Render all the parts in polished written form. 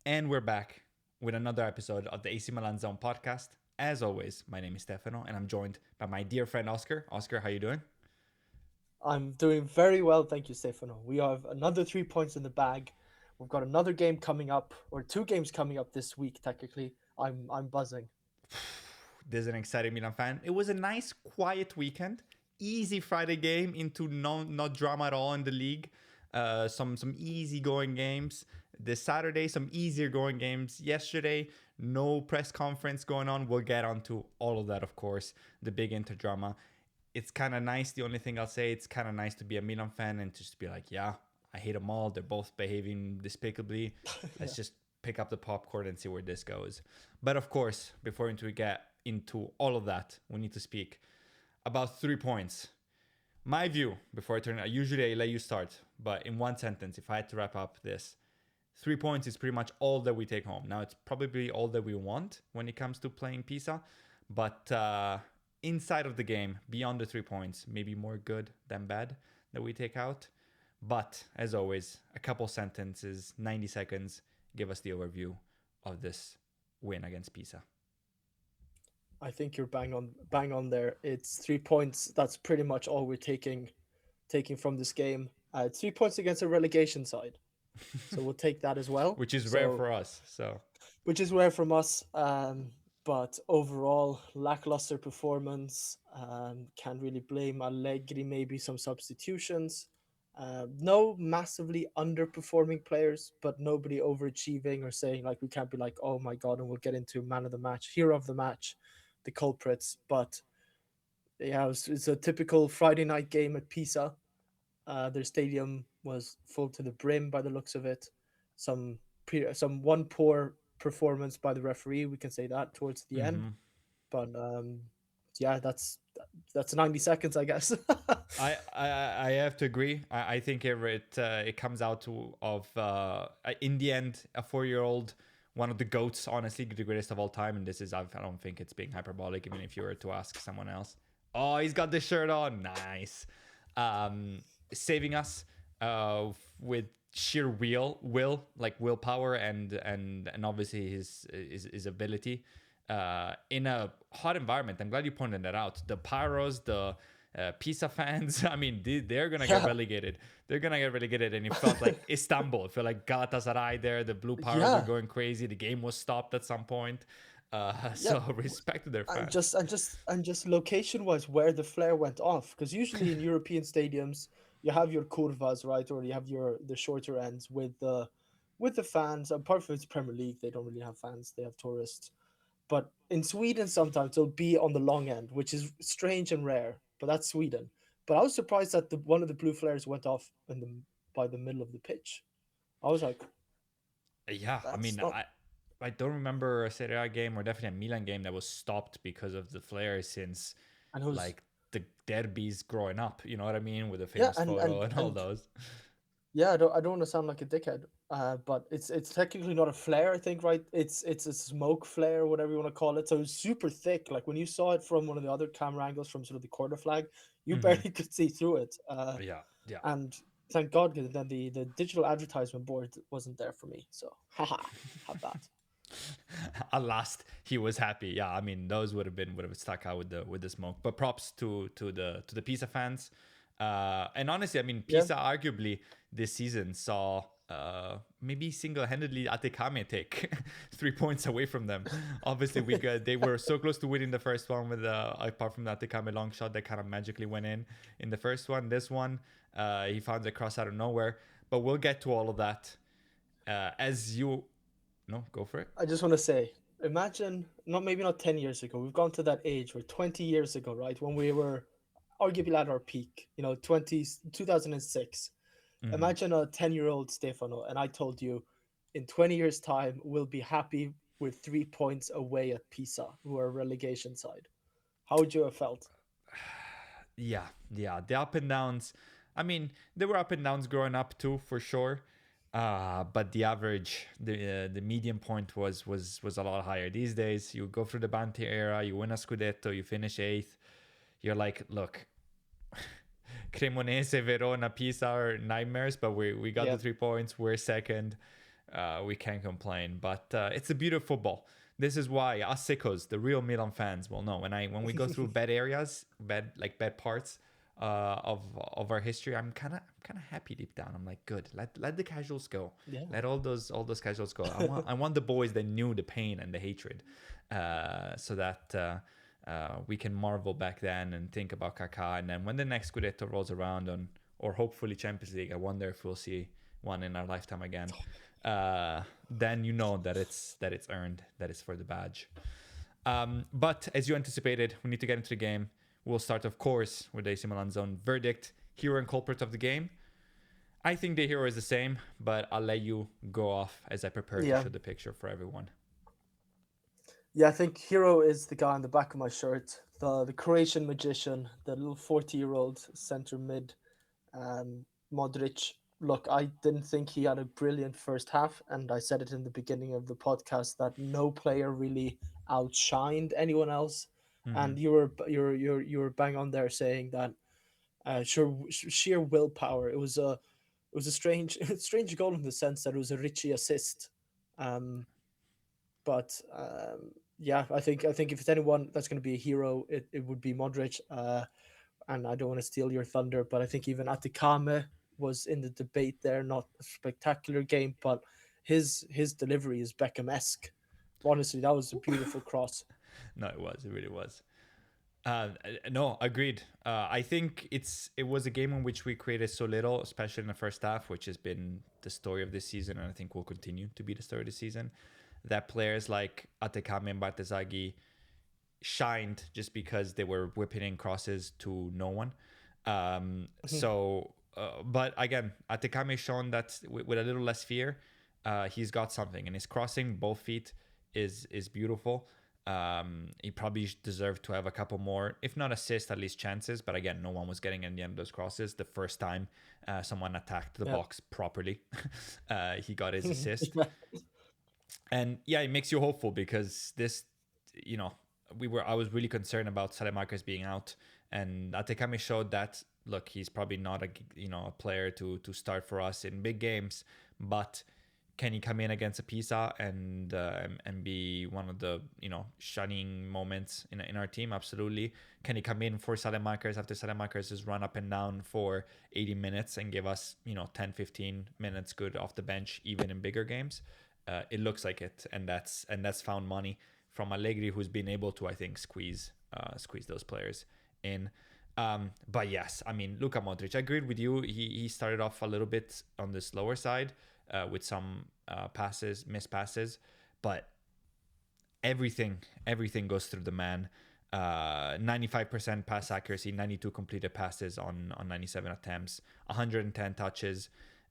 And we're back with another episode of the AC Milan Zone podcast. As always, my name is Stefano, and I'm joined by my dear friend Oscar. Oscar, how you doing? I'm doing very well, thank you, Stefano. We have another 3 points in the bag. We've got another game coming up, or two games coming up this week. Technically, I'm buzzing. This is an exciting Milan fan. It was a nice, quiet weekend. Easy Friday game into not drama at all in the league. Some easy going games. This Saturday, some easier going games. Yesterday, no press conference going on. We'll get onto all of that, of course. The big Inter drama. It's kind of nice. The only thing I'll say, it's kind of nice to be a Milan fan and just be like, yeah, I hate them all. They're both behaving despicably. Yeah, Let's just pick up the popcorn and see where this goes. But of course, before we get into all of that, we need to speak about 3 points. My view before I turn, usually I let you start, but in one sentence, if I had to wrap up this, 3 points is pretty much all that we take home. Now, it's probably all that we want when it comes to playing Pisa, but inside of the game, beyond the 3 points, maybe more good than bad that we take out. But as always, a couple sentences, 90 seconds, give us the overview of this win against Pisa. I think you're bang on there. It's 3 points. That's pretty much all we're taking from this game. It's 3 points against a relegation side, so we'll take that as well. Which is rare So, for us. So, which is rare from us. But overall, lackluster performance. Can't really blame Allegri. Maybe some substitutions. No massively underperforming players, but nobody overachieving or saying like we can't be like, oh my god, and we'll get into man of the match, hero of the match, the culprits. But yeah, it's a typical Friday night game at Pisa. Their stadium was full to the brim by the looks of it. Some one poor performance by the referee, we can say that towards the end. mm-hmm. But yeah, that's 90 seconds, I guess. I have to agree. I think it comes out of in the end a 4-year-old, one of the goats, honestly the greatest of all time, and this is I don't think it's being hyperbolic even if you were to ask someone else. Oh, he's got the shirt on, nice. Um, Saving us with sheer like willpower and obviously his ability in a hot environment. I'm glad you pointed that out. The pyros, the Pisa fans, I mean, they're gonna get Yeah, relegated. They're gonna get relegated, and it felt like Istanbul. It felt like Galatasaray there. The blue pyros were yeah, going crazy. The game was stopped at some point. yeah. So respect to their And fans. just location wise, where the flare went off, because usually in European stadiums you have your curvas, right, or you have the shorter ends with the fans. Apart from it's Premier League, they don't really have fans; they have tourists. But in Sweden, sometimes it'll be on the long end, which is strange and rare. But that's Sweden. But I was surprised that the one of the blue flares went off in the by the middle of the pitch. I was like, Yeah, I that's mean, not. I don't remember a Serie A game or definitely a Milan game that was stopped because of the flare since And it was like the derbies growing up. You know what I mean, with the yeah, famous photo and and all and those. yeah, I don't want to sound like a dickhead, but it's technically not a flare, I think, right? It's a smoke flare, whatever you want to call it. So it's super thick. Like when you saw it from one of the other camera angles from sort of the corner flag, you Hmm. barely could see through it. Yeah, yeah. And thank God, because then the digital advertisement board wasn't there for me. So haha, have that. At last, he was happy. Yeah, I mean, those would have stuck out with the smoke. But props to the Pisa fans. And honestly, I mean, Yeah, Pisa arguably this season saw maybe single-handedly Atekame take 3 points away from them. Obviously, they were so close to winning the first one with apart from the Atekame long shot that kind of magically went in the first one. This one, he found the cross out of nowhere. But we'll get to all of that as you no go for it. I just want to say, imagine not maybe not 10 years ago. We've gone to that age where 20 years ago, right, when we were arguably at our peak. 2006. Mm-hmm. Imagine a 10-year-old Stefano, and I told you in 20 years' time, we'll be happy with 3 points away at Pisa, who are relegation side. How would you have felt? Yeah, the up and downs. I mean, there were up and downs growing up too, for sure. But the average, the median point was a lot higher. These days, you go through the Banti era, you win a Scudetto, you finish eighth. You're like, look, Cremonese, Verona, Pisa are nightmares, but we got the Yeah, 3 points. We're second. We can't complain. But it's a beautiful football. This is why us sickos, the real Milan fans, will know. When we go through bad areas, bad parts of our history, I'm kind of happy deep down. I'm like, good. Let the casuals go. Yeah. Let all those casuals go. I want the boys that knew the pain and the hatred, so that we can marvel back then and think about Kaká. And then when the next Scudetto rolls around, or hopefully Champions League, I wonder if we'll see one in our lifetime again. Then you know that it's earned, that it's for the badge. But as you anticipated, we need to get into the game. We'll start, of course, with AC Milan's own verdict, hero and culprit of the game. I think the hero is the same, but I'll let you go off as I prepare to Yeah. show the picture for everyone. Yeah, I think hero is the guy on the back of my shirt, the Croatian magician, the little 40-year-old center mid, Modric. Look, I didn't think he had a brilliant first half, and I said it in the beginning of the podcast that no player really outshined anyone else. Mm-hmm. And you were bang on there saying that sheer willpower. It was a strange strange goal in the sense that it was a Richie assist. Um, but yeah, I think if it's anyone that's going to be a hero, it would be Modric. And I don't want to steal your thunder, but I think even Atikame was in the debate there. Not a spectacular game, but his delivery is Beckham-esque. Honestly, that was a beautiful cross. No, it was. It really was. Uh, no, agreed. I think it was a game in which we created so little, especially in the first half, which has been the story of this season, and I think will continue to be the story of the season. That players like Atekame and Bartezagi shined just because they were whipping in crosses to no one. But again, Atekame shown that with a little less fear, he's got something, and his crossing both feet is beautiful. He probably deserved to have a couple more, if not assists, at least chances. But again, no one was getting in the end of those crosses. The first time someone attacked the Yeah. box properly, he got his assist. And yeah, it makes you hopeful because this, you know, I was really concerned about Salamakers being out, and Atekame showed that look, he's probably not a player to start for us in big games, but can he come in against a Pisa and be one of the shining moments in our team? Absolutely. Can he come in for Salamakers after Salamakers has run up and down for 80 minutes and give us 10 15 minutes good off the bench even in bigger games? It looks like it, and that's found money from Allegri, who's been able to, I think, squeeze those players in. But yes, I mean, Luka Modric, I agreed with you. He started off a little bit on the slower side with some missed passes, but everything goes through the man. 95% pass accuracy, 92 completed passes on 97 attempts, 110 touches.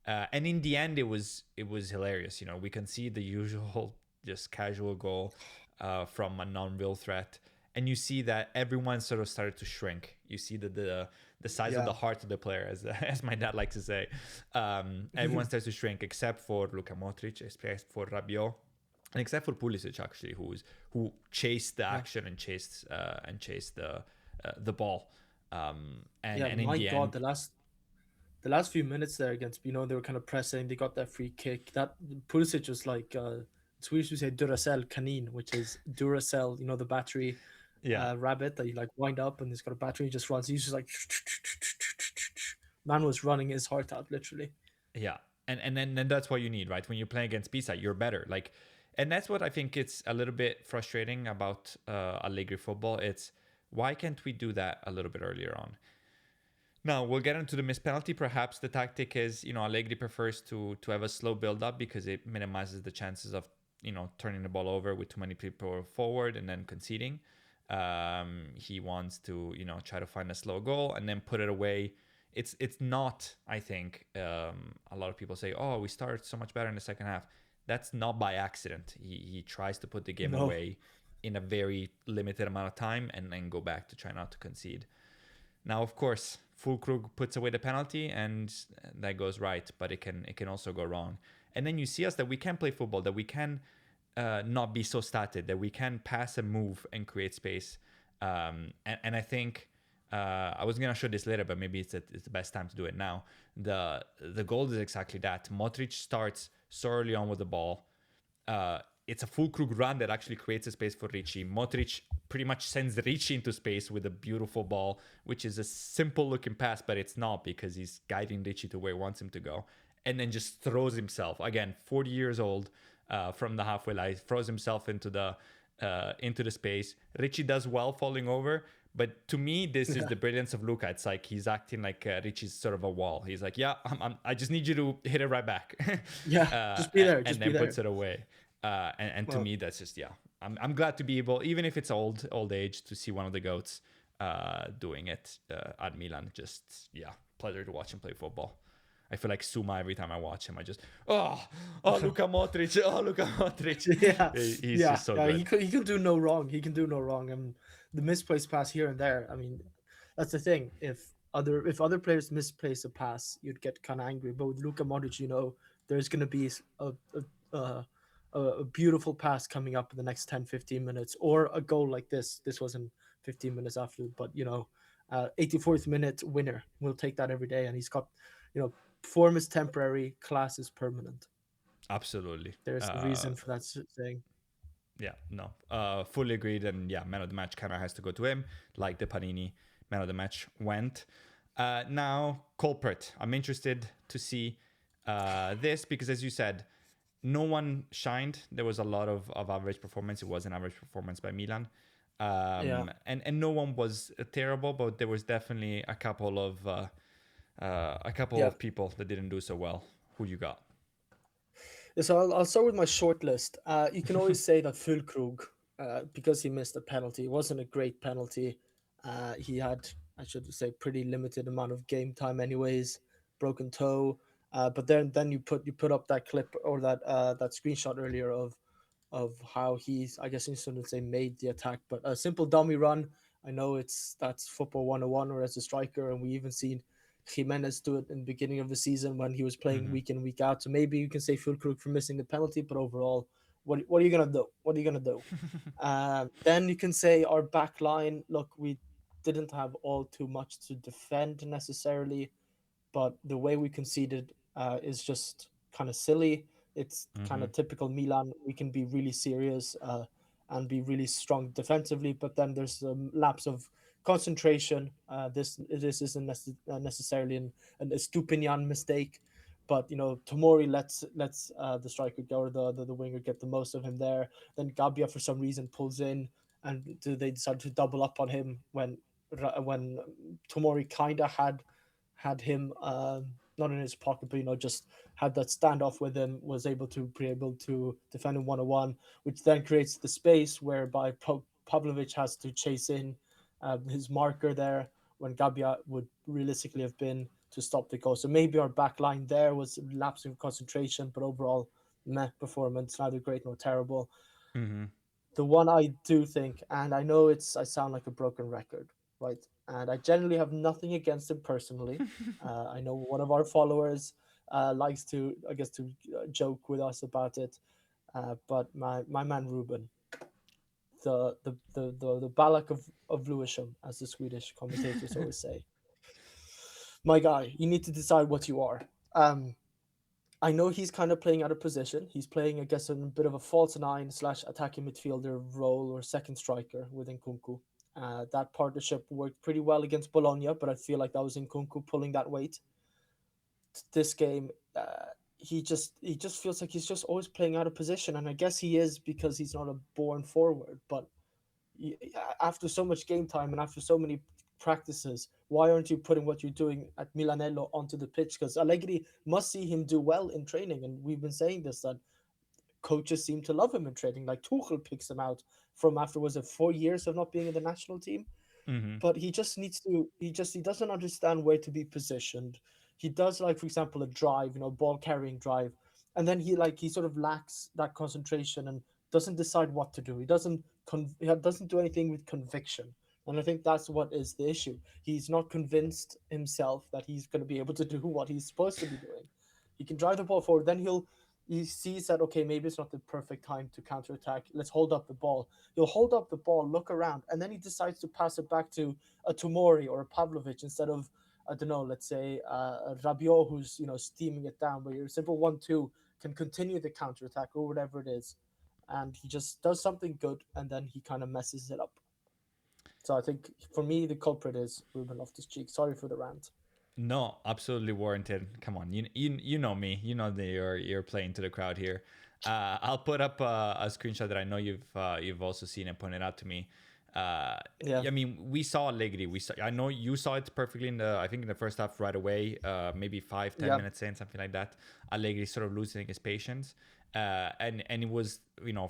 And in the end, it was hilarious. We can see the usual just casual goal from a non-real threat, and you see that everyone sort of started to shrink. You see that the size of Yeah. the heart of the player, as my dad likes to say, everyone starts to shrink except for Luka Modric, except for Rabiot, and except for Pulisic actually, who chased the Yeah. action and chased the ball. Yeah, And in my the God, end, the last few minutes there against, they were kind of pressing. They got that free kick. That Pulisic was like, Swedish we say Duracell Canin, which is Duracell, the battery yeah. rabbit that you like wind up and it's got a battery. He just runs. He's just like, man was running his heart out, literally. Yeah, and then that's what you need, right? When you're playing against Pisa, you're better. Like, and that's what I think it's a little bit frustrating about Allegri football. It's why can't we do that a little bit earlier on? Now we'll get into the missed penalty. Perhaps the tactic is, Allegri prefers to have a slow build up because it minimizes the chances of turning the ball over with too many people forward and then conceding. He wants to try to find a slow goal and then put it away. It's not, I think, a lot of people say, oh, we started so much better in the second half. That's not by accident. He tries to put the game No. away in a very limited amount of time and then go back to try not to concede. Now, of course, Fulkrug puts away the penalty and that goes right, but it can also go wrong. And then you see us that we can play football, that we can not be so static, that we can pass and move and create space. And I think I was gonna show this later, but maybe it's the best time to do it now. The goal is exactly that. Modric starts so early on with the ball. It's a full Krug run that actually creates a space for Ricci. Modric pretty much sends Ricci into space with a beautiful ball, which is a simple looking pass, but it's not because he's guiding Ricci to where he wants him to go. And then just throws himself, again, 40 years old, from the halfway line, throws himself into the space. Ricci does well falling over, but to me, this is Yeah, the brilliance of Luca. It's like he's acting like Ricci's sort of a wall. He's like, yeah, I just need you to hit it right back, yeah. Just be there. and Just be then puts there. it away. And to Well, me, that's just yeah. I'm glad to be able, even if it's old age, to see one of the goats doing it at Milan. Just yeah, pleasure to watch him play football. I feel like Suma every time I watch him. I just Luka Modric, Luka Modric. yeah, He's yeah, just so yeah. good. He can do no wrong. He can do no wrong. And the misplaced pass here and there. I mean, that's the thing. If other players misplace a pass, you'd get kind of angry. But with Luka Modric, there's gonna be a a beautiful pass coming up in the next 10, 15 minutes, or a goal like this. This wasn't 15 minutes after, but 84th minute winner. We'll take that every day. And he's got, form is temporary, class is permanent. Absolutely. There's a reason for that saying. Yeah, no, fully agreed. And yeah, man of the match kind of has to go to him, like the Panini man of the match went. Now, culprit. I'm interested to see this because, as you said, no one shined. There was a lot of average performance. It was an average performance by Milan. Yeah. And no one was terrible, but there was definitely a couple Yeah. of people that didn't do so well. Who you got? So I'll start with my short list. You can always say that Füllkrug, because he missed a penalty, it wasn't a great penalty. He had, I should say, pretty limited amount of game time, anyways. Broken toe. But then you put up that clip or that screenshot earlier of how he's, I guess you shouldn't say made the attack, but a simple dummy run. I know that's football 101 or as a striker, and we even seen Jimenez do it in the beginning of the season when he was playing Mm-hmm. week in, week out. So maybe you can say Fulkrug for missing the penalty, but overall, what are you gonna do? What are you gonna do? Then you can say our back line. Look, we didn't have all too much to defend necessarily, but the way we conceded is just kind of silly. It's kind Mm-hmm. of typical Milan. We can be really serious and be really strong defensively, but then there's a lapse of concentration. This isn't necessarily an Estupinian mistake, but Tomori lets the striker go or the winger get the most of him there. Then Gabbia for some reason pulls in, and they decide to double up on him when Tomori kind of had him not in his pocket, but just had that standoff with him, was able to defend him 1-on-1, which then creates the space whereby Pavlovic has to chase in his marker there when Gabia would realistically have been to stop the goal. So maybe our back line there was lapsing of concentration, but overall, meh performance, neither great nor terrible. Mm-hmm. The one I do think, and I know I sound like a broken record, right? And I generally have nothing against him personally. I know one of our followers likes to, I guess, to joke with us about it. But my man Ruben, the Balak of Lewisham, as the Swedish commentators always say, my guy, you need to decide what you are. I know he's kind of playing out of position. He's playing, I guess, in a bit of a false nine slash attacking midfielder role or second striker within Kunku. That partnership worked pretty well against Bologna, but I feel like that was in Kunku pulling that weight. This game, he just feels like he's just always playing out of position, and I guess he is because he's not a born forward. But after so much game time and after so many practices, why aren't you putting what you're doing at Milanello onto the pitch? Because Allegri must see him do well in training, and we've been saying this that coaches seem to love him in training. Like Tuchel picks him out from after was it 4 years of not being in the national team, Mm-hmm. but he just needs to he doesn't understand where to be positioned. He does, like, for example, a drive, ball carrying drive, and then he sort of lacks that concentration and doesn't decide what to do. He doesn't do anything with conviction, and I think that's what is the issue. He's not convinced himself that he's going to be able to do what he's supposed to be doing. He can drive the ball forward, then he sees that, okay, maybe it's not the perfect time to counterattack. Let's hold up the ball. He'll hold up the ball, look around, and then he decides to pass it back to a Tomori or a Pavlovic instead of, I don't know, let's say a Rabiot who's steaming it down. But your simple 1-2, can continue the counter attack or whatever it is, and he just does something good and then he kind of messes it up. So I think for me the culprit is Ruben Loftus-Cheek. Sorry for the rant. No, absolutely warranted. Come on, you know me. You know that you're playing to the crowd here. I'll put up a screenshot that I know you've also seen and pointed out to me. Uh, Yeah, I mean, we saw Allegri. I know you saw it perfectly in the. I think in the first half right away. Maybe 5-10 minutes in, something like that. Allegri sort of losing his patience. And it was,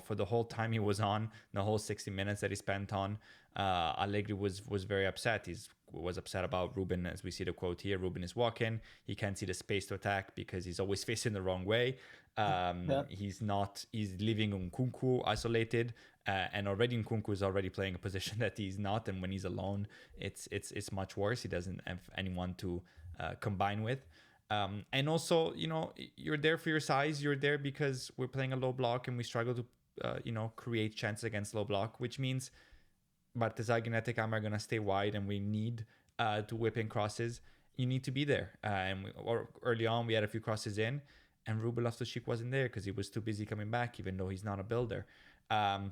for the whole time he was on, the whole 60 minutes that he spent on, Allegri was very upset. Was upset about Ruben, as we see the quote here. Ruben is walking. He can't see the space to attack because he's always facing the wrong way. yeah, He's not. He's leaving Nkunku isolated, and already Nkunku is already playing a position that he's not. And when he's alone, it's much worse. He doesn't have anyone to combine with. And also, you're there for your size. You're there because we're playing a low block and we struggle to, create chances against low block, which means Bartesag and Etekam are going to stay wide and we need to whip in crosses. You need to be there. Or early on, we had a few crosses in, and Ruben Loftus-Cheek wasn't there because he was too busy coming back, even though he's not a builder. And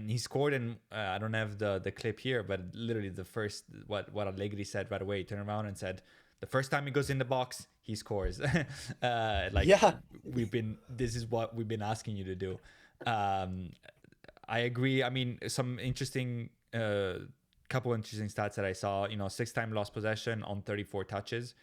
he scored, and I don't have the clip here, but literally the first, what Allegri said right away, he turned around and said, the first time he goes in the box, he scores. yeah, This is what we've been asking you to do. I agree. I mean, some interesting, couple interesting stats that I saw. 6-time lost possession on 34 touches.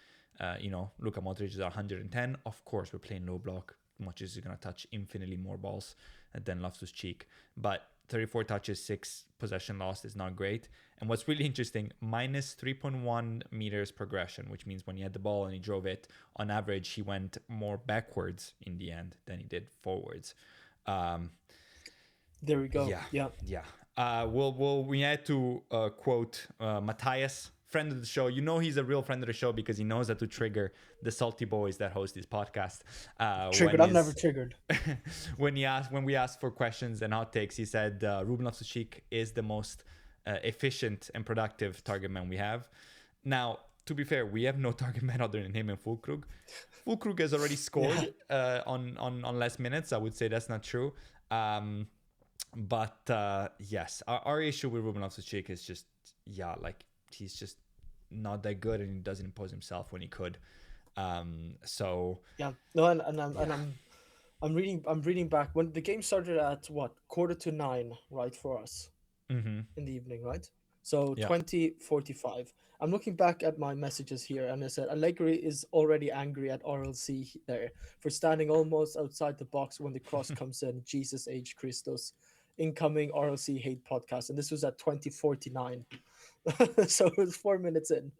Luka Modric is 110. Of course, we're playing low block. Modric is going to touch infinitely more balls than Loftus-Cheek. But 34 touches, 6 possession lost is not great. And what's really interesting, minus 3.1 meters progression, which means when he had the ball and he drove it, on average, he went more backwards in the end than he did forwards. there we go. Yeah, Yeah, yeah. We had to quote Matthias, friend of the show. He's a real friend of the show because he knows how to trigger the salty boys that host this podcast. triggered. I'm never triggered. When we asked for questions and hot takes, he said Ruben Loftus-Cheek is the most efficient and productive target man we have. Now, to be fair, we have no target man other than him and Fulkrug. Fulkrug has already scored on less minutes. I would say that's not true. But yes, our issue with Ruben Loftus-Cheek is just, he's just not that good, and he doesn't impose himself when he could. So Yeah, no, I'm reading back when the game started at what 8:45, right, for us in the evening, right? So yeah, 20:45. I'm looking back at my messages here, and I said Allegri is already angry at RLC there for standing almost outside the box when the cross comes in. Jesus H Christos, incoming RLC hate podcast, and this was at 20:49. So it was 4 minutes in.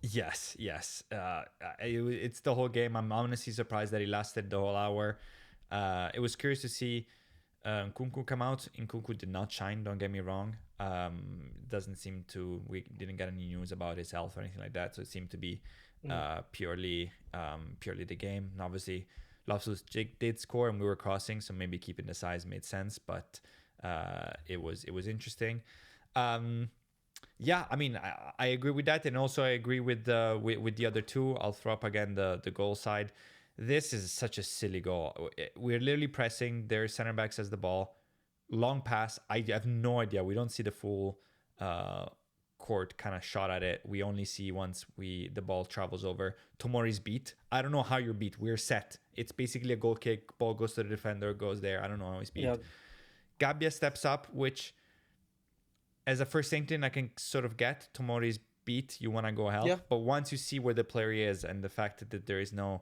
yes. It's the whole game. I'm honestly surprised that he lasted the whole hour. It was curious to see Nkunku come out. Nkunku did not shine, don't get me wrong. Doesn't seem to. We didn't get any news about his health or anything like that, so it seemed to be purely the game. And obviously, Loftus-Cheek did score, and we were crossing, so maybe keeping the size made sense. But it was interesting. Yeah, I mean, I agree with that, and also I agree with the other two. I'll throw up again the goal side. This is such a silly goal. We're literally pressing. Their center back has the ball. Long pass. I have no idea. We don't see the full court kind of shot at it. We only see once the ball travels over. Tomori's beat. I don't know how you're beat. We're set. It's basically a goal kick. Ball goes to the defender, goes there. I don't know how he's beat. Yeah, Gabbia steps up, which as a first instinct I can sort of get. Tomori's beat. You want to go help. yeah, But once you see where the player is and the fact that there is no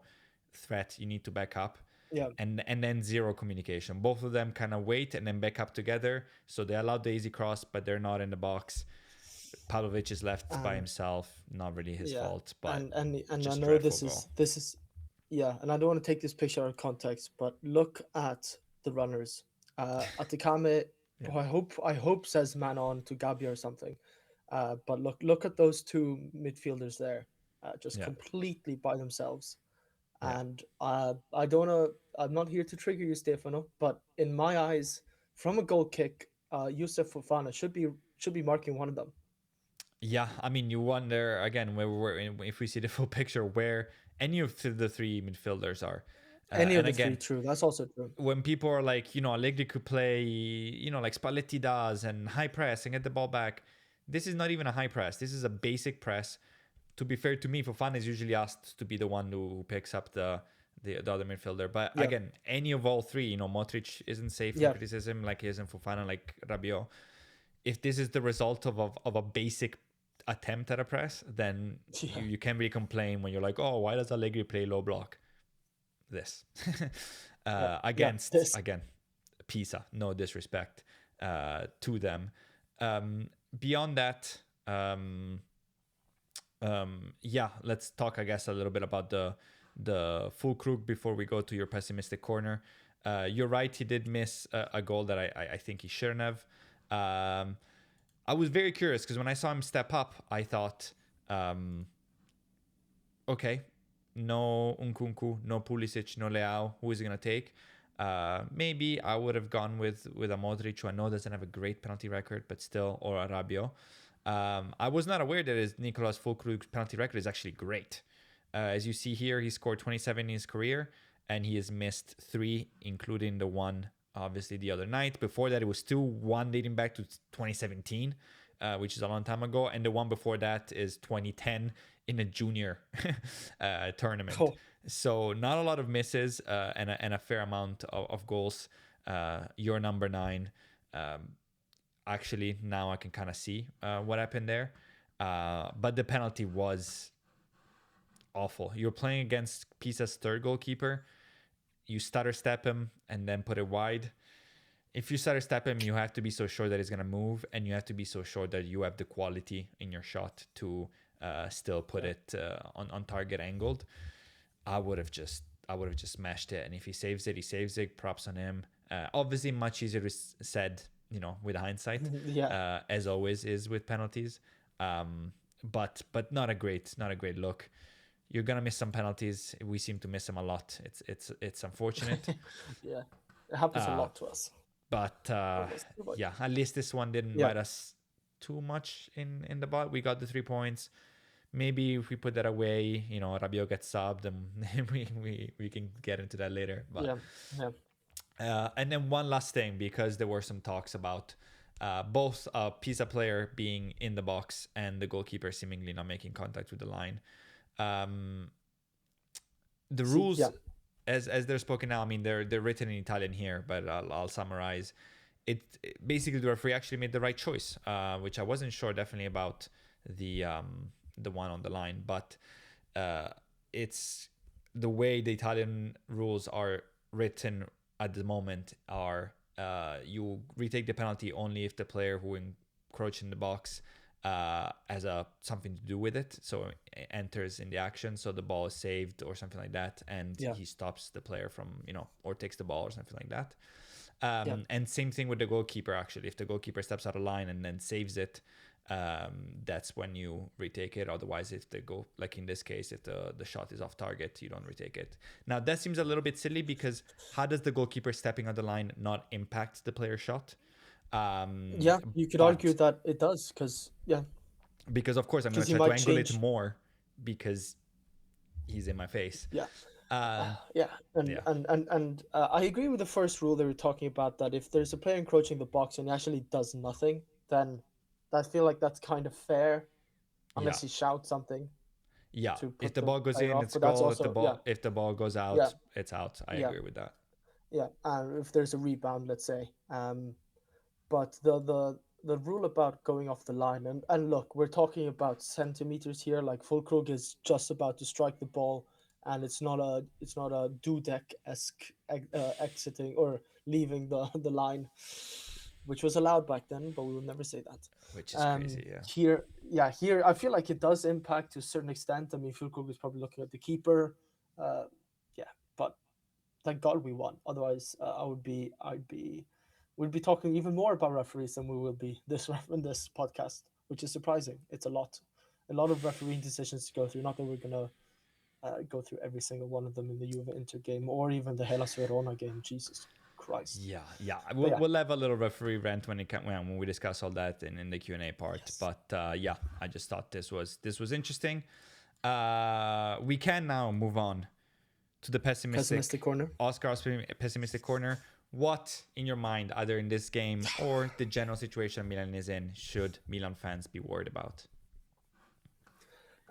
threat, you need to back up. yeah. And then zero communication. Both of them kind of wait and then back up together. So they allow the easy cross, but they're not in the box. Pavlovic is left by himself. Not really his Yeah, fault, but and I just know dreadful goal. this is yeah, and I don't want to take this picture out of context, but look at the runners. Atakame, Yeah. who I hope says man on to Gabi or something. But look at those two midfielders there, just Yeah. completely by themselves. Yeah. And I don't know. I'm not here to trigger you, Stefano, but in my eyes, from a goal kick, Youssef Fofana should be marking one of them. Yeah, I mean, you wonder again if we see the full picture where any of the three midfielders are. Any And of the three, again, true. That's also true. when people are like, Allegri could play, like Spalletti does, and high press and get the ball back, this is not even a high press. This is a basic press. To be fair to me, Fofana is usually asked to be the one who picks up the other midfielder. But Yeah, again, any of all three, Modric isn't safe from yeah, criticism like he isn't Fofana, like Rabiot. If this is the result of a basic attempt at a press, then yeah, you can't really complain when you're like, oh, why does Allegri play low block? This yeah, yeah. against This, again Pisa. No disrespect to them. Beyond that, yeah, let's talk, I guess, a little bit about the full Krug before we go to your pessimistic corner. You're right, he did miss a goal that I think he shouldn't have. I was very curious because when I saw him step up, I thought, okay, no Nkunku, no Pulisic, no Leao. Who is he gonna take? Maybe I would have gone with a Modric, who I know doesn't have a great penalty record, but still, or a Rabiot. I was not aware that his Nicolas Füllkrug's penalty record is actually great. As you see here, he scored 27 in his career, and he has missed 3, including the one, obviously, the other night. Before that, it was still one dating back to 2017, which is a long time ago. And the one before that is 2010 in a junior tournament. oh, So not a lot of misses and a fair amount of goals. Your number 9. Actually, now I can kind of see what happened there. But the penalty was awful. You're playing against Pisa's third goalkeeper. You stutter step him and then put it wide. If you stutter step him, you have to be so sure that he's going to move, and you have to be so sure that you have the quality in your shot to still put yeah, it on target angled. I would have just smashed it, and if he saves it, he saves it. Props on him. Obviously, much easier said, with hindsight, yeah, as always is with penalties. But not a great look. You're gonna miss some penalties. We seem to miss them a lot. It's unfortunate. yeah. It happens a Uh, lot to us. but Almost too much. yeah, at least this one didn't Yeah, bite us too much in the butt. We got the 3 points. Maybe if we put that away, Rabiot gets subbed, and we can get into that later. But yeah, yeah, and then one last thing, because there were some talks about both a Pisa player being in the box and the goalkeeper seemingly not making contact with the line. The see, rules, yeah, as they're spoken now, I mean they're written in Italian here, but I'll summarize. Basically, the referee actually made the right choice, which I wasn't sure definitely about the one on the line, but it's the way the Italian rules are written at the moment are you retake the penalty only if the player who encroached in the box has something to do with it, so enters in the action, so the ball is saved or something like that, and yeah, he stops the player from or takes the ball or something like that. yeah, And same thing with the goalkeeper. Actually, if the goalkeeper steps out of line and then saves it, that's when you retake it. Otherwise, if they go, like in this case, if the shot is off target, you don't retake it. Now that seems a little bit silly, because how does the goalkeeper stepping on the line not impact the player's shot? yeah. You could argue But that it does, because of course I'm going because to he try to might angle it change. more because he's in my face. Yeah, Uh, yeah, yeah, I agree with the first rule they were talking about, that if there's a player encroaching the box and he actually does nothing, then I feel like that's kind of fair, yeah, unless he shouts something yeah. to If put the the ball goes player in, off. it's But that's goal. also, yeah, If the ball goes yeah, out, it's out. I yeah, agree with that. yeah. And if there's a rebound, let's say, but the rule about going off the line, and look, we're talking about centimeters here. Like Fulkrug is just about to strike the ball, and it's not a Dudek esque exiting or leaving the line, which was allowed back then, but we will never say that. Which is crazy. Yeah. Here, yeah, here I feel like it does impact to a certain extent. I mean, Fulkrug is probably looking at the keeper, uh, yeah, but thank God we won. Otherwise, we'd be talking even more about referees than we will be in this podcast, which is surprising. It's a lot of refereeing decisions to go through. Not that we're gonna go through every single one of them in the Juve Inter game or even the Hellas Verona game. Jesus Christ! Yeah, yeah. But We'll, yeah, we'll have a little referee rant when we discuss all that in the Q&A part. yes, But yeah, I just thought this was interesting. We can now move on to the pessimistic Pessimistic corner. Oscar's pessimistic corner. What in your mind, either in this game or the general situation Milan is in, should Milan fans be worried about?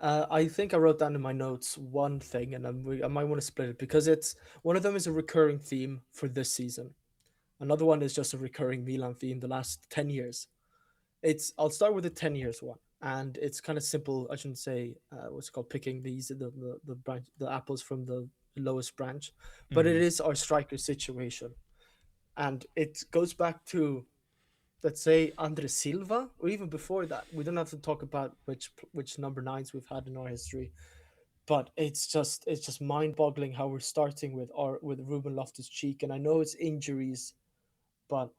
I think I wrote down in my notes one thing, and I might want to split it because it's one of them is a recurring theme for this season. Another one is just a recurring Milan theme the last 10 years. I'll start with the 10 years one, and it's kind of simple. I shouldn't say what's it called, picking the branch, the apples from the lowest branch, but it Mm-hmm. is our striker situation, and it goes back to, let's say, Andre Silva, or even before that. We don't have to talk about which number nines we've had in our history, but it's just mind-boggling how we're starting with Ruben Loftus-Cheek, and I know it's injuries, but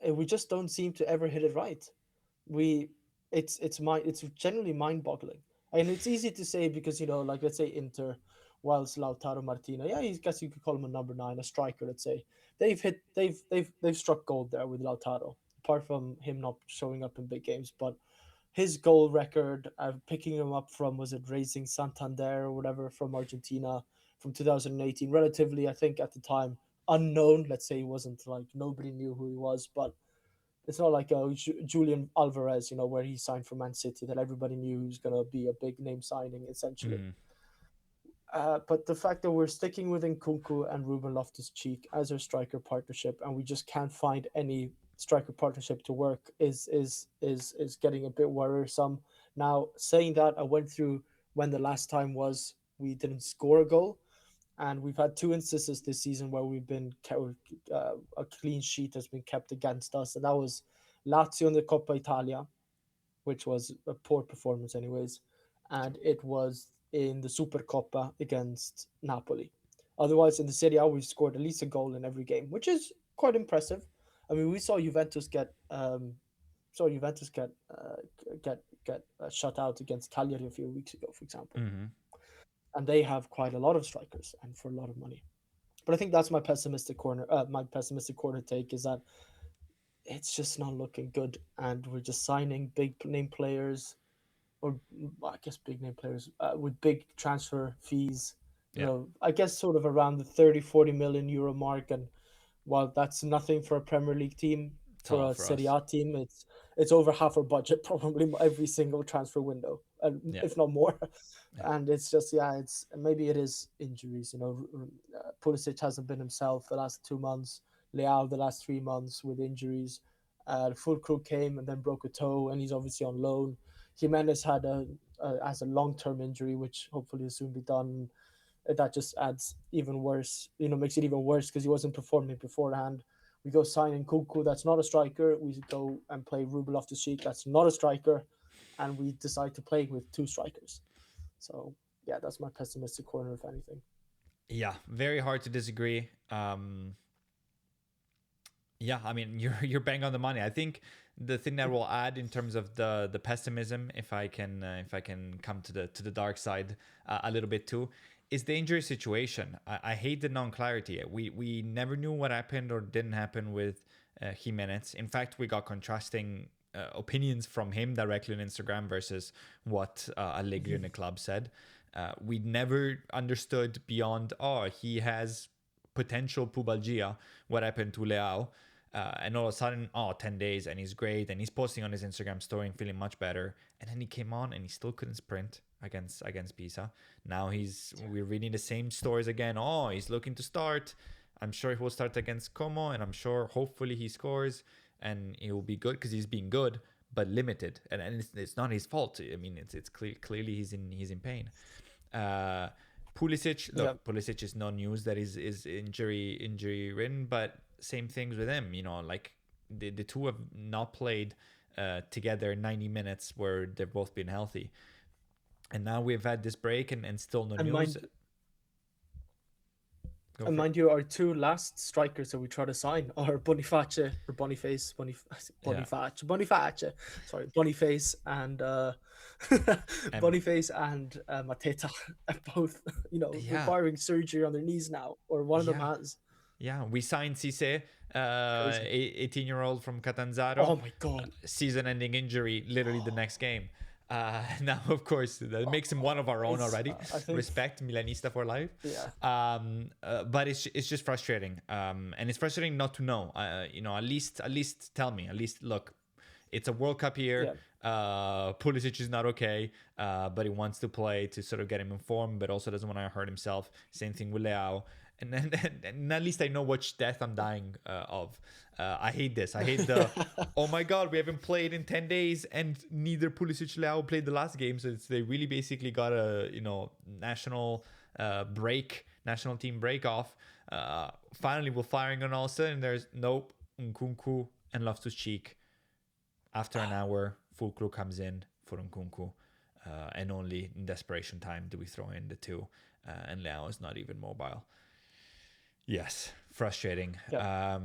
we just don't seem to ever hit it right. We it's generally mind-boggling, and it's easy to say because like let's say Inter, whilst Lautaro Martina, yeah, I guess you could call him a number nine, a striker. Let's say they've struck gold there with Lautaro, apart from him not showing up in big games, but his goal record, picking him up from, was it Racing Santander or whatever, from Argentina from 2018, relatively, I think at the time, unknown. Let's say he wasn't, like, nobody knew who he was, but it's not like Julian Alvarez, where he signed for Man City, that everybody knew he was going to be a big name signing, essentially. Mm-hmm. But the fact that we're sticking with Nkunku and Ruben Loftus-Cheek as our striker partnership, and we just can't find any striker partnership to work, is getting a bit worrisome. Now, saying that, I went through when the last time was we didn't score a goal, and we've had two instances this season where a clean sheet has been kept against us, and that was Lazio in the Coppa Italia, which was a poor performance anyways, and it was in the Supercoppa against Napoli. Otherwise, in the Serie A, we've scored at least a goal in every game, which is quite impressive. I mean, we saw Juventus get shut out against Cagliari a few weeks ago, for example, Mm-hmm. and they have quite a lot of strikers and for a lot of money. But I think that's my pessimistic corner. My pessimistic corner take is that it's just not looking good, and we're just signing big name players, or I guess big name players, with big transfer fees. Yeah, I guess sort of around the 30-40 million euro mark, and while that's nothing for a Premier League team, it's a for lot a for Serie us. A team, it's over half our budget probably every single transfer window, Yeah, if not more. yeah. And it's just, yeah, it's maybe it is injuries. Pulisic hasn't been himself the last 2 months. Leao the last 3 months with injuries. The full crew came and then broke a toe, and he's obviously on loan. Jimenez has a long-term injury, which hopefully will soon be done. That just adds even worse, makes it even worse because he wasn't performing beforehand. We go sign in Kuku, that's not a striker. We go and play Ruben Loftus-Cheek, that's not a striker, and we decide to play with two strikers. So yeah, that's my pessimistic corner, if anything. Yeah, very hard to disagree. Yeah, I mean you're bang on the money. I think the thing that will add in terms of the pessimism, if I can come to the dark side a little bit too, is the injury situation. I hate the non-clarity. We never knew what happened or didn't happen with Jimenez. In fact, we got contrasting opinions from him directly on Instagram versus what Allegri in the club said. We never understood beyond, oh, he has potential pubalgia, what happened to Leao. And all of a sudden, 10 days and he's great. And he's posting on his Instagram story and feeling much better. And then he came on and he still couldn't sprint against Pisa. Now we're reading the same stories again. Oh, he's looking to start. I'm sure he will start against Como, and I'm sure hopefully he scores and he will be good because he's been good but limited. And it's not his fault. I mean, it's clearly he's in pain. Uh, Yeah, Pulisic is no news that is injury ridden, but same things with him. Like the two have not played together 90 minutes where they've both been healthy, and now we've had this break and still no and news. mind Go and for it. mind you, our two last strikers that we try to sign are Yeah, Boniface, sorry, Boniface and and Boniface and Mateta, both yeah, requiring surgery on their knees now, or one of them yeah, has. yeah. We signed Cisse, Crazy. 18-year-old from Catanzaro, Oh my god. season-ending injury, literally the next game. Now, of course, that makes him one of our own It's already. I think Respect, Milanista for life. yeah But it's just frustrating, and it's frustrating not to know. At least tell me. At least look, it's a World Cup year. yeah Pulisic is not okay, but he wants to play to sort of get him informed, but also doesn't want to hurt himself. Same thing with Leao. And then and at least I know which death I'm dying of. I hate this. I hate the, oh my God, we haven't played in 10 days and neither Pulisic Leao played the last game. So they really basically got a, national national team break off. Finally, we're firing on all cylinders. Nope. Nkunku and Loftus-Cheek. After an hour, full crew comes in for Nkunku. And only in desperation time do we throw in the two. And Leao is not even mobile. Yes, frustrating. yeah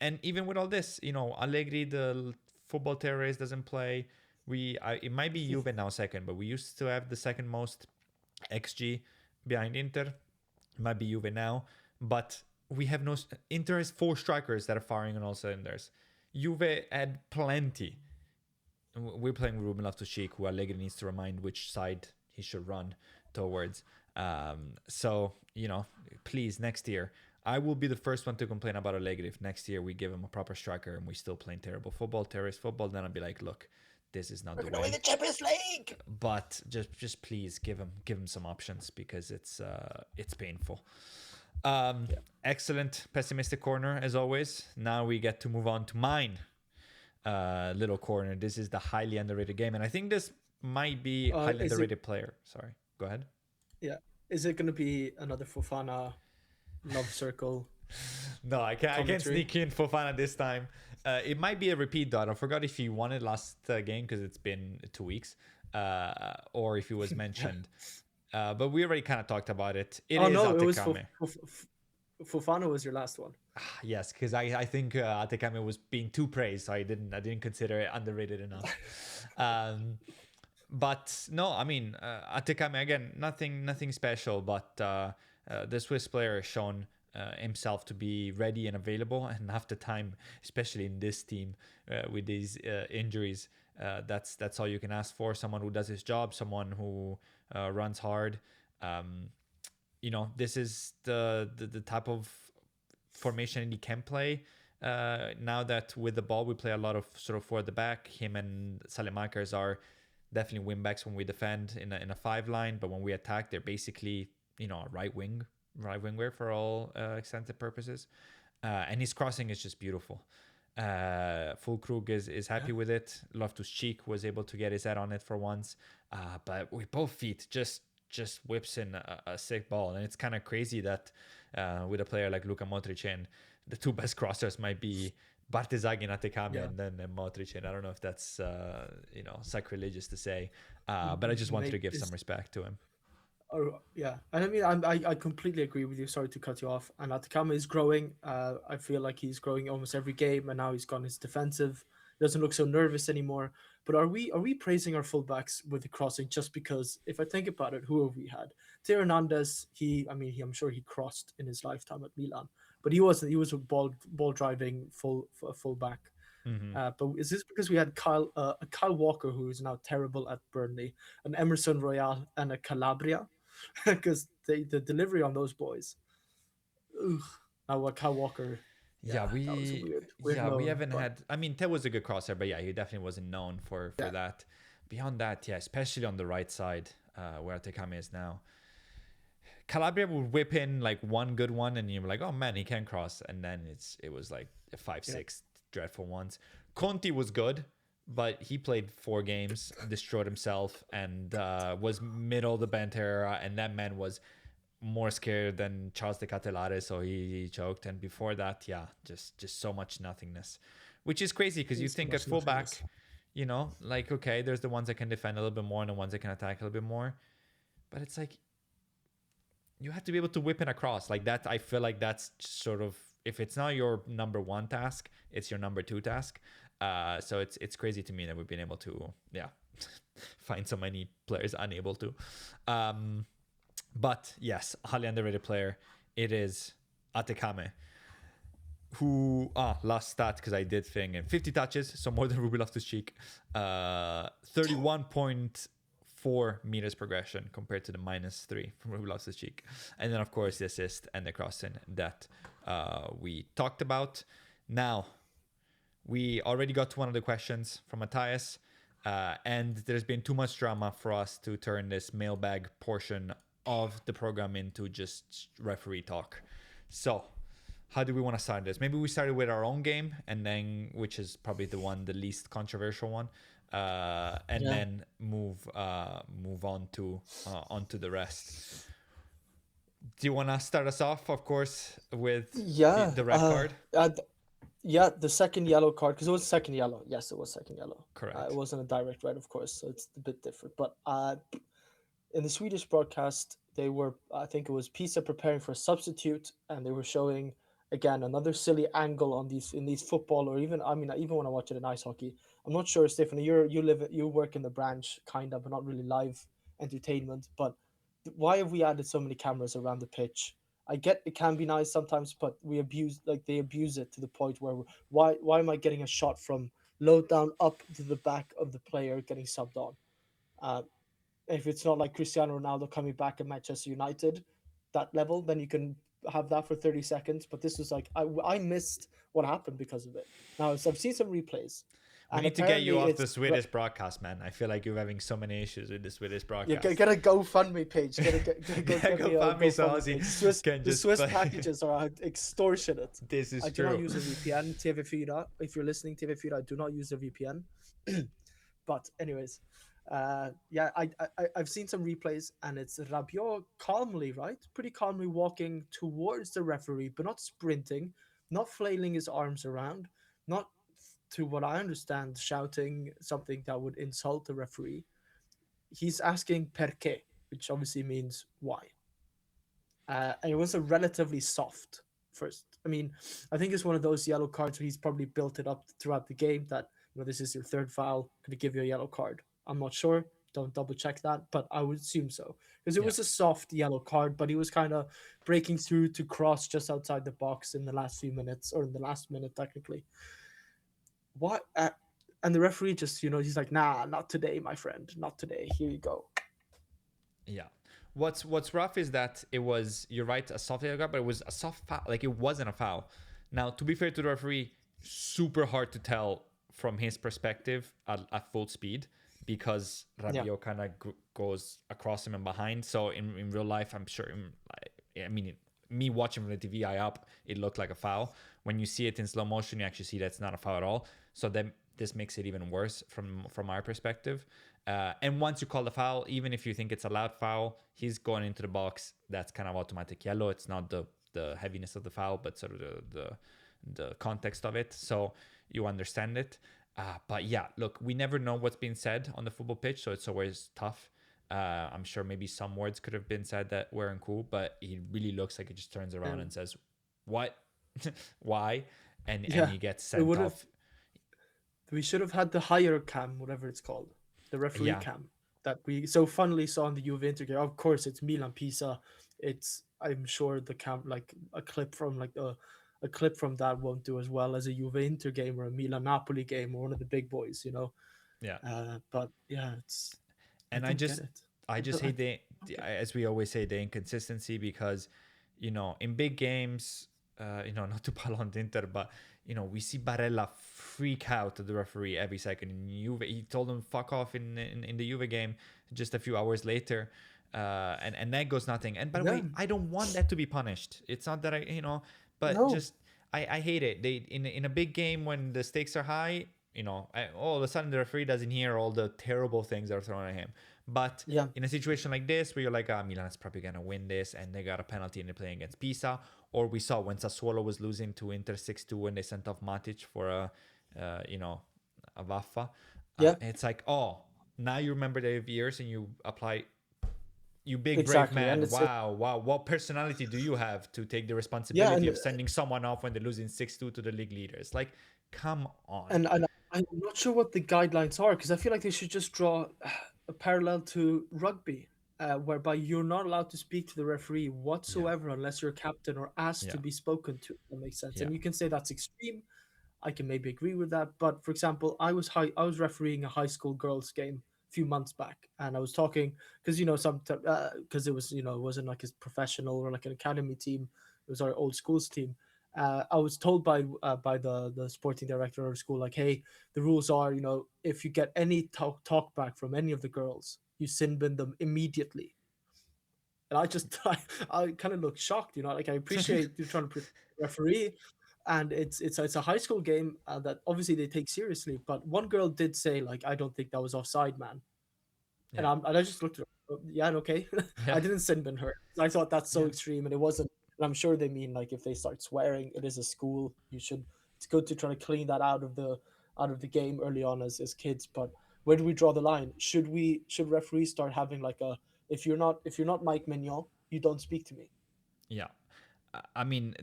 And even with all this, Allegri, the football terrorist, doesn't play. It might be Juve now second, but we used to have the second most XG behind Inter. It might be Juve now, but we have no. Inter has 4 strikers that are firing on all cylinders. Juve had plenty. We're playing with Ruben Loftus-Cheek, who Allegri needs to remind which side he should run towards. So, please, next year, I will be the first one to complain about Allegri if next year we give him a proper striker and we still playing terrible football, terrorist football. Then I'll be like, look, this is not the way. win the Champions League. But just please give him some options because it's painful. Excellent pessimistic corner as always. Now we get to move on to mine little corner. This is the highly underrated game, and I think this might be highly underrated player. Sorry, go ahead. Yeah, is it going to be another Fofana love circle? No, I can't sneak in Fofana this time. It might be a repeat though. I forgot if he won it last game because it's been 2 weeks, or if he was mentioned. But we already kind of talked about it. It was Fofana was your last one. Yes, because I think Atekame was being too praised, so I didn't consider it underrated enough. But no, I mean Atekame again, nothing special, but the Swiss player has shown himself to be ready and available, and half the time, especially in this team with these injuries, that's all you can ask for. Someone who does his job, someone who runs hard. This is the type of formation he can play. Now that with the ball we play a lot of sort of forward the back. Him and Salemakers are definitely wing backs when we defend in a 5 line, but when we attack, they're basically a right winger for all extensive purposes. And his crossing is just beautiful. Fulkrug is happy with it. Loftus-Cheek was able to get his head on it for once, but with both feet just whips in a sick ball. And it's kind of crazy that with a player like Luka Modric, and the 2 best crossers might be Bartesaghi and Atekame, and then Modric. And I don't know if that's sacrilegious to say, but I just wanted to give some respect to him. Yeah, and I mean, I completely agree with you. Sorry to cut you off. And Atekame is growing. I feel like he's growing almost every game, and now he's gone his defensive. He doesn't look so nervous anymore. But are we praising our fullbacks with the crossing just because? If I think about it, who have we had? Theo Hernandez. I'm sure he crossed in his lifetime at Milan, but he wasn't. He was a ball driving fullback. Mm-hmm. But is this because we had Kyle Walker, who is now terrible at Burnley, an Emerson Royal, and a Calabria? Because the delivery on those boys. Ugh. Now Kyle Walker. We haven't had. I mean, Ted was a good crosser, but he definitely wasn't known for that. Beyond that, especially on the right side, where Atekame is now. Calabria would whip in like one good one, and you were like, "Oh man, he can cross," and then it was like 5-6 dreadful ones. Conti was good, but he played 4 games, destroyed himself, and was middle of the band era, and that man was more scared than Charles de Catelare, so he choked. And before that, just so much nothingness, which is crazy because you think at fullback, okay, there's the ones that can defend a little bit more and the ones that can attack a little bit more, but it's like you have to be able to whip in across like that. I feel like that's sort of, if it's not your number 1 task, it's your number 2 task. So it's crazy to me that we've been able to find so many players unable to. But yes, highly underrated player. It is Atekame. last stat, because I did thing in 50 touches, so more than Ruby Loftus-Cheek. 31.4 meters progression compared to the -3 from Ruby Loftus-Cheek. And then of course the assist and the crossing that we talked about. Now we already got to one of the questions from Matthias, and there's been too much drama for us to turn this mailbag portion of the program into just referee talk. So how do we want to start this? Maybe we started with our own game, and then, which is probably the least controversial one, and Yeah. then move on to onto the rest. Do you want to start us off, of course, with Yeah. the red card? Yeah, the second yellow card, because it was second yellow. Yes, it was second yellow. It Correct. wasn't a direct red, of course, so it's a bit different. But in the Swedish broadcast, they were, I think it was Pisa preparing for a substitute, and they were showing again another silly angle on these in these football, or even, I mean, even when I watch it in ice hockey. I'm not sure, Stefano, you work in the branch kind of, but not really live entertainment. But why have we added so many cameras around the pitch? I get it can be nice sometimes, but they abuse it to the point where why am I getting a shot from low down up to the back of the player getting subbed on? Uh, if it's not like Cristiano Ronaldo coming back at Manchester United, that level, then you can have that for 30 seconds. But this was like, I missed what happened because of it. Now, so I've seen some replays, We and need to get you apparently off the Swedish broadcast, man. I feel like you're having so many issues with the Swedish yeah, broadcast. get a GoFundMe page. Get Me a GoFundMe so GoFundMe Ozzy page. can The just Swiss packages are extortionate. This is I do not true. use a VPN. TV4, if you're listening, TV4, I do not use a VPN. But anyways, yeah, I've seen some replays, and it's Rabiot calmly, right, pretty calmly walking towards the referee, but not sprinting, not flailing his arms around, not, to what I understand, shouting something that would insult the referee. He's asking perché, which obviously means why. And it was a relatively soft first. I mean, I think it's one of those yellow cards where he's probably built it up throughout the game that, this is your third foul, going to give you a yellow card. I'm not sure. Don't double check that, but I would assume so because it Yeah. was a soft yellow card. But he was kind of breaking through to cross just outside the box in the last few minutes, or in the last minute technically. What? And the referee just, he's like, "Nah, not today, my friend, not today. Here you go." Yeah. What's rough is that it was, you're right, a soft yellow card, but it was a soft foul. Like, it wasn't a foul. Now, to be fair to the referee, super hard to tell from his perspective at full speed, because Yeah, Rabiot kind of goes across him and behind. So in real life, I'm sure, I mean, me watching from the TV eye up, it looked like a foul. When you see it in slow motion, you actually see that's not a foul at all. So then this makes it even worse from our perspective. And once you call the foul, even if you think it's a loud foul, he's going into the box. That's kind of automatic yellow. It's not the heaviness of the foul, but sort of the context of it. So you understand it. But yeah, look, we never know what's being said on the football pitch, so it's always tough. I'm sure maybe some words could have been said that weren't cool, but he really looks like he just turns around and and says, "What? Why?" And yeah, he gets it sent would have. off. We should have had the higher cam, whatever it's called, the referee Yeah, cam that we so funnily saw in the Juve Inter game. Of course, it's Milan Pisa. It's, I'm sure, the cam, like a clip from a clip from that won't do as well as a Juve Inter game or a Milan Napoli game or one of the big boys, yeah. But yeah, it's, I And I don't get just it. I I just don't, I hate don't get it. as we always say, the inconsistency, because in big games, not to pile on Inter, but we see Barella freak out at the referee every second. In Juve, he told him fuck off in the Juve game just a few hours later, and that goes nothing. And by the Yeah, way, I don't want that to be punished. It's not that but no, just I hate it. They in a big game when the stakes are high, all of a sudden the referee doesn't hear all the terrible things that are thrown at him. But yeah, in a situation like this, where you're like, Milan is probably gonna win this, and they got a penalty and they're playing against Pisa, or we saw when Sassuolo was losing to Inter 6-2 and they sent off Matic for a Vaffa. yeah, It's like, oh, now you remember the years and you apply. You big brave exactly, and man! Wow, wow! What personality do you have to take the yeah, responsibility of sending someone off when they're losing 6-2 to the league leaders? Like, come on. and I'm not sure what the guidelines are, because I feel like they should just draw a parallel to rugby. whereby you're not allowed to speak to the referee Yeah. whatsoever unless you're a captain or asked to Yeah. be spoken to. If that makes sense. Yeah. And you can say that's extreme. I can maybe agree with that. But for example, I was refereeing a high school girls game a few months back, and I was talking because some because it was it wasn't like a professional or like an academy team. It was our old schools team. I was told by the sporting director of our school, like, hey, the rules are, if you get any talk back from any of the girls, you sin bin them immediately. And I just I kind of look shocked, like I appreciate you trying to protect the referee, and it's a high school game that obviously they take seriously. But one girl did say, like, I don't think that was offside, man. Yeah. And I just looked at her, yeah, okay. Yeah. I didn't sin bin her. I thought that's so Yeah. extreme, and it wasn't. And I'm sure they mean, like, if they start swearing, it is a school. You should. It's good to try to clean that out of the game early on as kids. But where do we draw the line? Should referees start having like a, if you're not Mike Mignon, you don't speak to me. Yeah. I mean,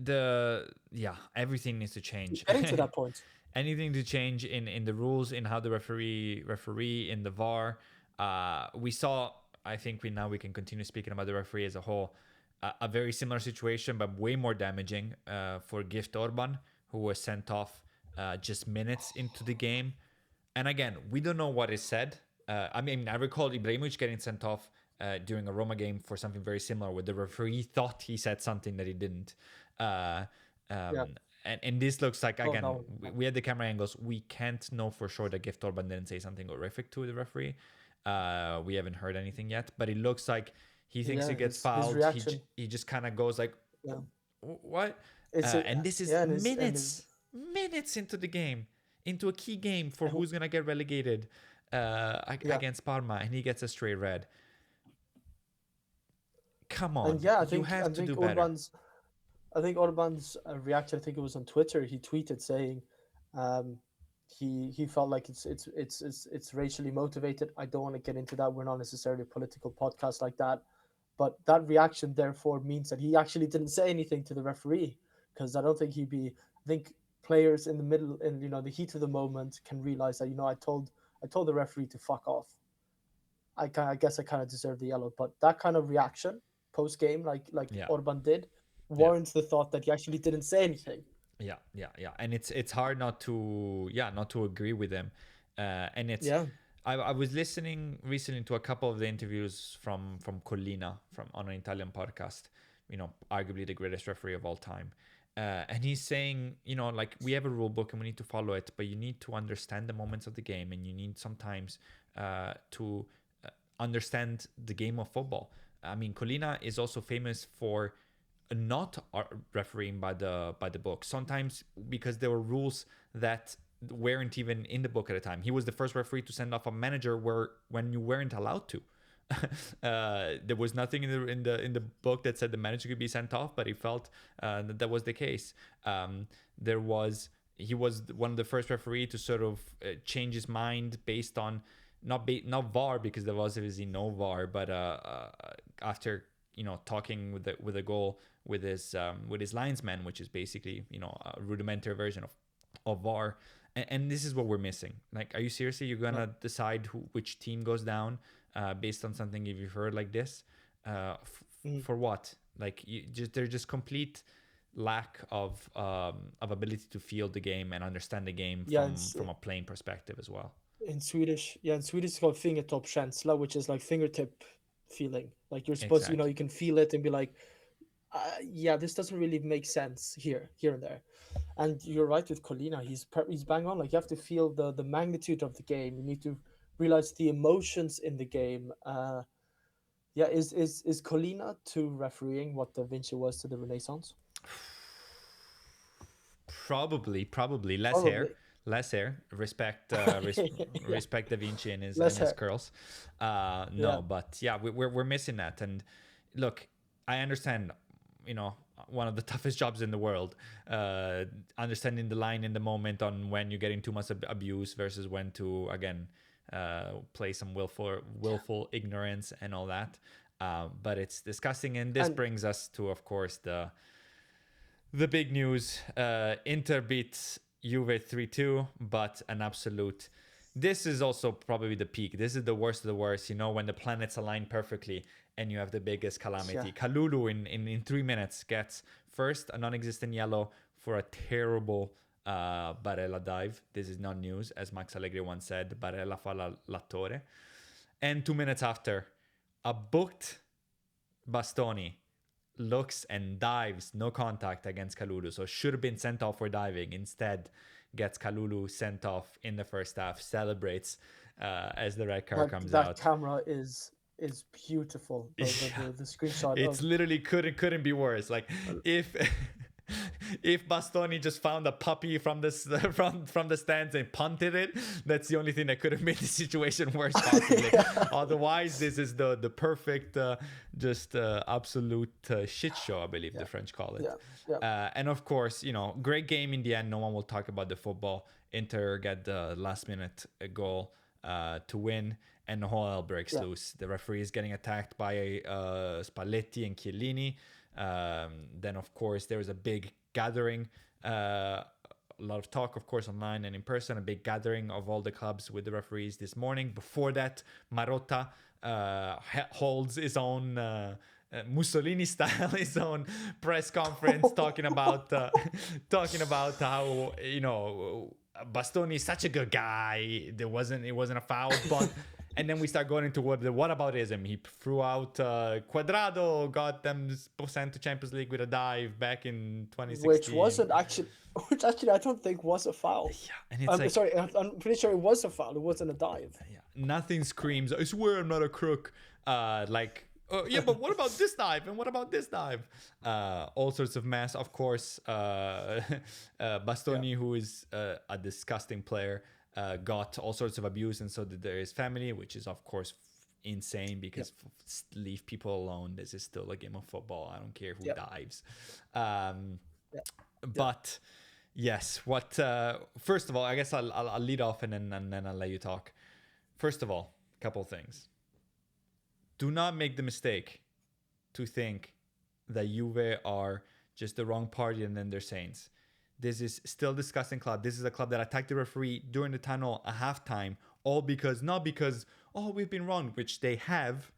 everything needs to It's change. getting to that point. Anything to change in the rules, in how the referee in the VAR. We saw. I think we can continue speaking about the referee as a whole. A very similar situation, but way more damaging for Gift Orban, who was sent off just minutes into the game. And again, we don't know what is said. I mean, I recall Ibrahimovic getting sent off during a Roma game for something very similar, where the referee thought he said something that he didn't. Uh, Yeah. and this looks like, Oh again, no. we had the camera angles. We can't know for sure that Gift Orban didn't say something horrific to the referee. We haven't heard anything yet, but it looks like he thinks Yeah. he gets His fouled. reaction. He just kind of goes like, Yeah. what? It's a And this is yeah, and his minutes into the game, into a key game for and- who's gonna get relegated yeah. against Parma, and he gets a straight red. Come And on, yeah, I you think I have to do think better. Orban's I think Orban's reaction. I think it was on Twitter. He tweeted saying, um, he felt like it's racially motivated. I don't want to get into that. We're not necessarily a political podcast like that, but that reaction therefore means that he actually didn't say anything to the referee, because I don't think he'd be. I think players in the middle, in the heat of the moment, can realize that, I told the referee to fuck off. I guess I kind of deserve the yellow, but that kind of reaction post game, like Yeah, Orban did, yeah, warrants the thought that he actually didn't say anything. yeah. And it's hard not to agree with him. And it's Yeah, I was listening recently to a couple of the interviews from Collina from on an Italian podcast. Arguably the greatest referee of all time. And he's saying, like, we have a rule book and we need to follow it, but you need to understand the moments of the game, and you need sometimes to understand the game of football. I mean, Colina is also famous for not refereeing by the book. Sometimes because there were rules that weren't even in the book at the time. He was the first referee to send off a manager when you weren't allowed to. There was nothing in the book that said the manager could be sent off, but he felt that was the case. He was one of the first referee to sort of change his mind based on not VAR, because there was obviously no VAR, but after talking with the goal with his linesman, which is basically a rudimentary version of VAR. And this is what we're missing. Like, are you seriously you're yeah, gonna decide which team goes down based on something you've heard like this? mhm. For what? Like, they're just complete lack of ability to feel the game and understand the game Yeah. from a playing perspective as well. In Swedish, yeah, in Swedish it's called fingertoppskänsla, which is like fingertip feeling. Like, you're supposed to, Exactly. you can feel it and be like, yeah, this doesn't really make sense here and there. And you're right with Colina. He's bang on. Like, you have to feel the magnitude of the game. You need to realize the emotions in the game. Yeah, is Colina to refereeing what Da Vinci was to the Renaissance? Probably Probably. less hair. Respect, Yeah, respect Da Vinci and his less hair. curls. Yeah, No, but yeah, we're missing that. And look, I understand. One of the toughest jobs in the world. Understanding the line in the moment on when you're getting too much abuse versus when to again play some willful ignorance and all that. But it's disgusting, and this and brings us to, of course, the big news. Inter beats Juve 3-2, but an absolute. This is also probably the peak. This is the worst of the worst, when the planets align perfectly and you have the biggest calamity. Yeah. Kalulu in 3 minutes gets first a non-existent yellow for a terrible Barella dive. This is not news, as Max Allegri once said. Barella fa l'attore. And 2 minutes after, a booked Bastoni looks and dives, no contact against Kalulu. So should have been sent off for diving. Instead, gets Kalulu sent off in the first half, celebrates as the red card comes That out. camera is beautiful. The screenshot It's of literally couldn't be worse. Like if if Bastoni just found a puppy from this from the stands and punted it, that's the only thing that could have made the situation worse possibly. Otherwise, this is the perfect just absolute shit show, I believe the French call it. And of course, great game in the end. No one will talk about the football. Inter get the last minute goal to win, and the whole hell breaks loose. The referee is getting attacked by Spalletti and Chiellini. Then, of course, there was a big gathering, a lot of talk, of course, online and in person, a big gathering of all the clubs with the referees this morning. Before that, Marotta holds his own Mussolini style, his own press conference, talking about how Bastoni is such a good guy. It wasn't a foul, but and then we start going into what aboutism. He threw out Quadrado, got them sent to Champions League with a dive back in 2016, which actually I don't think was a foul. Yeah, and it's sorry, I'm pretty sure it was a foul. It wasn't a dive. Yeah, nothing screams, I swear I'm not a crook. But what about this dive? And what about this dive? All sorts of mess. Of course, Bastoni, who is a disgusting player, got all sorts of abuse, and so did his family, which is, of course, insane because leave people alone. This is still a game of football. I don't care who dives. But yes, first of all, I guess I'll lead off and then I'll let you talk. First of all, a couple of things. Do not make the mistake to think that Juve are just the wrong party and then they're saints. This is still a disgusting club. This is a club that attacked the referee during the tunnel at halftime, not because, we've been wrong, which they have,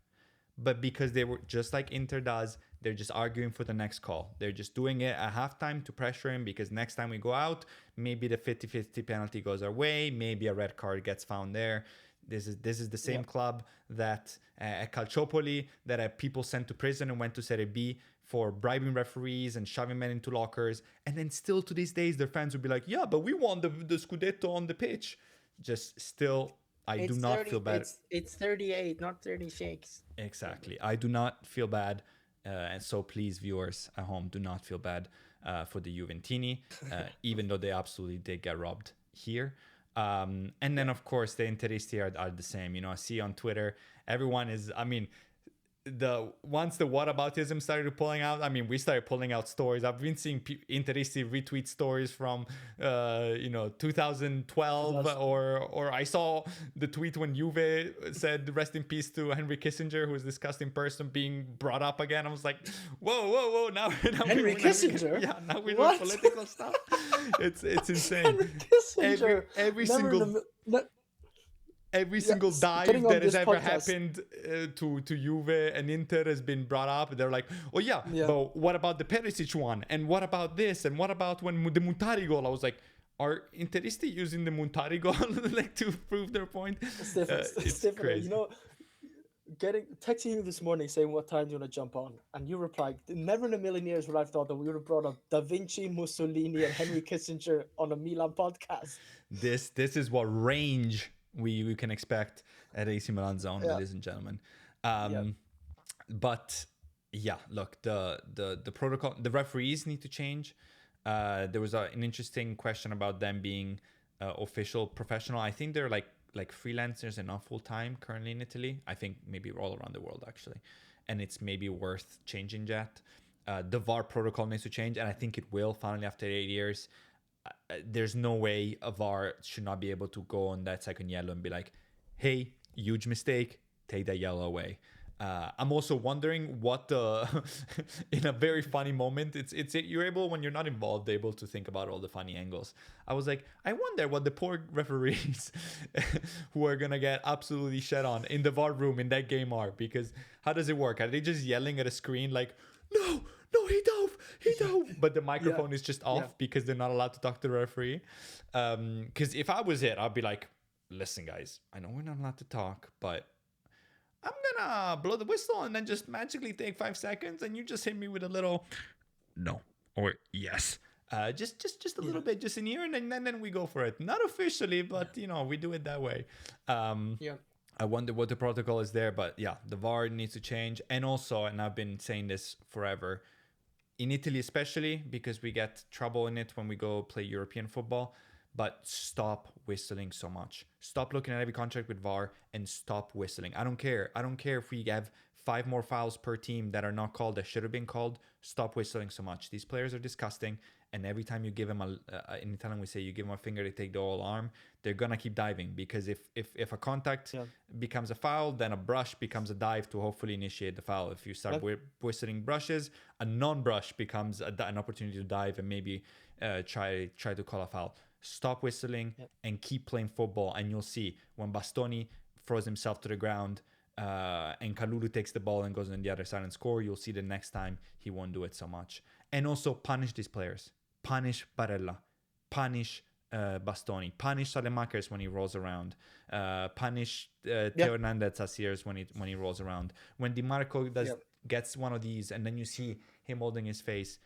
but because they were just like Inter does. They're just arguing for the next call. They're just doing it at halftime to pressure him because next time we go out, maybe the 50-50 penalty goes our way. Maybe a red card gets found there. This is the same club that at Calciopoli that had people sent to prison and went to Serie B for bribing referees and shoving men into lockers. And then still to these days, their fans would be like, yeah, but we won the Scudetto on the pitch. Just still, I do not feel bad. It's 38, not 36. Exactly. I do not feel bad. And so please, viewers at home, do not feel bad for the Juventini, even though they absolutely did get robbed here. And then, of course, the Interisti are the same. I see on Twitter, everyone is, once the whataboutism started pulling out, we started pulling out stories. I've been seeing Interisti retweet stories from 2012, or I saw the tweet when Juve said rest in peace to Henry Kissinger, who was a disgusting person, being brought up again. I was like, whoa, now Henry Kissinger? Yeah, now we're doing political stuff. It's insane. Henry Kissinger. Every single dive that has ever happened to Juve and Inter has been brought up. They're like, but what about the Perisic one? And what about this? And what about when the Muntari goal? I was like, are Interisti using the Muntari goal to prove their point? It's crazy. Texting you this morning saying what time do you want to jump on, and you replied, never in a million years would I have thought that we would have brought up Da Vinci, Mussolini, and Henry Kissinger on a Milan podcast. This is what range we can expect at AC Milan zone, ladies and gentlemen. But look, the protocol, the referees need to change. There was an interesting question about them being official, professional. I think they're like freelancers and not full-time currently in Italy. I think maybe all around the world, actually. And it's maybe worth changing that. The VAR protocol needs to change, and I think it will finally after 8 years. There's no way a VAR should not be able to go on that second yellow and be like, hey, huge mistake, take that yellow away. I'm also wondering what the in a very funny moment. It's you're able when you're not involved, able to think about all the funny angles. I was like, I wonder what the poor referees who are gonna get absolutely shed on in the VAR room in that game are, because how does it work? Are they just yelling at a screen like, no, no, he dove, but the Yeah, microphone is just yeah, off because they're not allowed to talk to the referee? Because if I was it, I'd be like, listen, guys, I know we're not allowed to talk, but I'm gonna blow the whistle and then just magically take 5 seconds, and you just hit me with a little no or yes. Just a little yeah, bit, just in here, and then we go for it. Not officially, yeah, but we do it that way. Um, yeah, I wonder what the protocol is there, but yeah, the VAR needs to change. And also, and I've been saying this forever, in Italy, especially because we get trouble in it when we go play European football. But stop whistling so much. Stop looking at every contract with VAR and stop whistling. I don't care. I don't care if we have 5 more fouls per team that are not called, that should have been called. Stop whistling so much. These players are disgusting. And every time you give them in Italian we say you give them a finger, they take the whole arm. They're gonna keep diving, because if a contact yeah, becomes a foul, then a brush becomes a dive to hopefully initiate the foul. If you start yeah, whistling brushes, a non-brush becomes an opportunity to dive and maybe try to call a foul. Stop whistling yeah. and keep playing football, and you'll see when Bastoni throws himself to the ground and Kalulu takes the ball and goes on the other side and score, you'll see the next time he won't do it so much. And also punish these players. Punish Barella. Punish Bastoni. Punish Salemakers when he rolls around. Punish Yeah. Teo Hernandez Asiers when he rolls around. When Di Marco Yeah. gets one of these, and then you see him holding his face.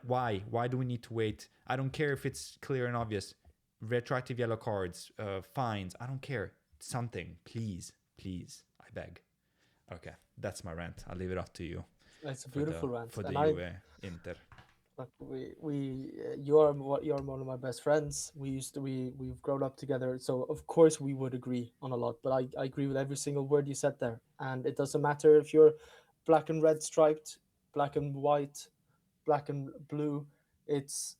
Why? Why do we need to wait? I don't care if it's clear and obvious. Retroactive yellow cards, fines. I don't care. Something, please, please. I beg. Okay, that's my rant. I'll leave it up to you It's a for the beautiful rant, for the and I Juve Inter. like you're one of my best friends. We've grown up together, so of course we would agree on a lot. But I agree with every single word you said there, and it doesn't matter if you're black and red striped, black and white, black and blue. It's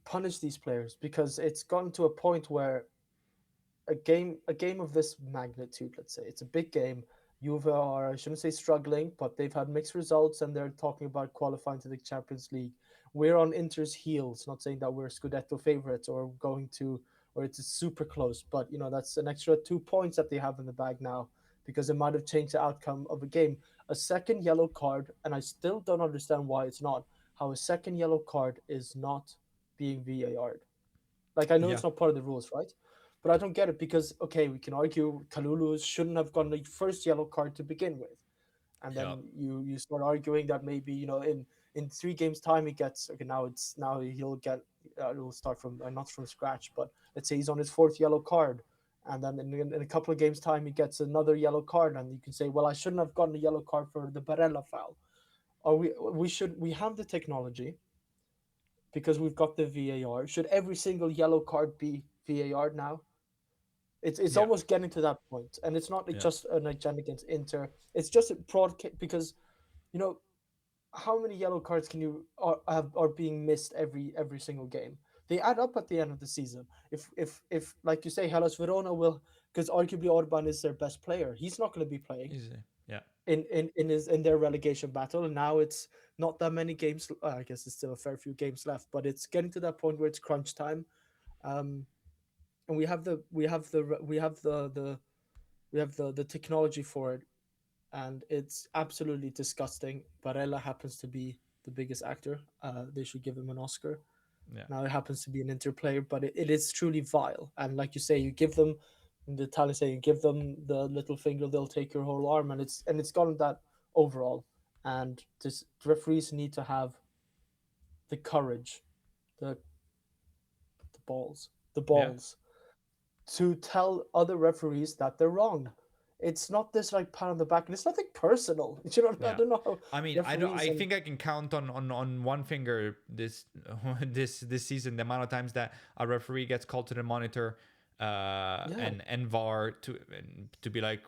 punish these players, because it's gotten to a point where a game of this magnitude, let's say it's a big game. Juve are, I shouldn't say struggling, but they've had mixed results, and they're talking about qualifying to the Champions League. We're on Inter's heels, not saying that we're Scudetto favorites or going to, or it's super close, but that's an extra 2 points that they have in the bag now, because it might have changed the outcome of a game. A second yellow card, and I still don't understand why it's not, how a second yellow card is not being VAR'd. Like, I know Yeah, it's not part of the rules, right? But I don't get it, because okay, we can argue Kalulu shouldn't have gotten the first yellow card to begin with, and yeah, then you start arguing that maybe in 3 games time he gets, okay, now he'll get, he'll start from, not from scratch, but let's say he's on his fourth yellow card, and then in a couple of games time he gets another yellow card, and you can say, well, I shouldn't have gotten a yellow card for the Barella foul. Or we have the technology, because we've got the VAR. Should every single yellow card be VAR now? It's yeah, almost getting to that point, and it's not yeah. just an agenda against Inter. It's just a broad because you know how many yellow cards can you are being missed every single game. They add up at the end of the season. If like you say, Hellas Verona will, because arguably Orban is their best player. He's not going to be playing Easy. Yeah, in their relegation battle, and now it's not that many games. I guess it's still a fair few games left, but it's getting to that point where it's crunch time. Um, and we have the technology for it, and it's absolutely disgusting. Barella happens to be the biggest actor. They should give him an Oscar. yeah, Now it happens to be an Inter player, but it is truly vile. And like you say, you give them, the Italians say, you give them the little finger, they'll take your whole arm, and it's gotten that overall. And this referees need to have the courage, the the balls, the yeah. balls to tell other referees that they're wrong. It's not this like pat on the back, and it's nothing personal. I Yeah. don't know how I mean, I don't. referees I and think I can count on one finger this season the amount of times that a referee gets called to the monitor, yeah, and VAR to be like,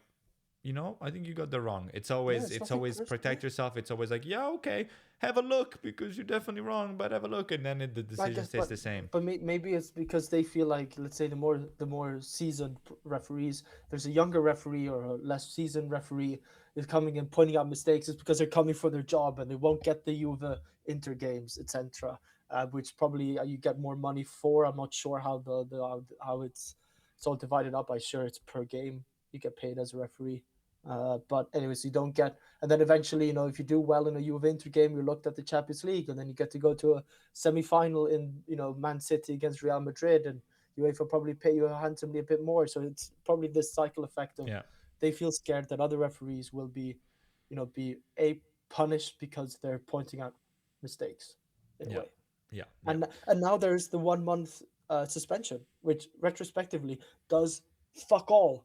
I think you got the wrong. It's yeah, always it's it's nothing always personal. protect yourself. It's always like, yeah, okay, have a look because you're definitely wrong, but have a look, and then the I decision guess, stays the same. but maybe it's because they feel like, let's say, the more seasoned referees, there's a younger referee or a less seasoned referee. is coming and pointing out mistakes, it's because they're coming for their job and they won't get the Juve Inter games, etc. Which probably you get more money for. I'm not sure how how it's all divided up. I'm sure it's per game you get paid as a referee. But anyways, you don't get, and then eventually, if you do well in a Juve Inter game, you're looked at the Champions League, and then you get to go to a semi-final in Man City against Real Madrid, and UEFA probably pay you handsomely a bit more. So it's probably this cycle effect of Yeah. they feel scared that other referees will be a punished because they're pointing out mistakes in a Yeah. way. Yeah. Yeah. And now there's the 1 month suspension, which retrospectively does fuck all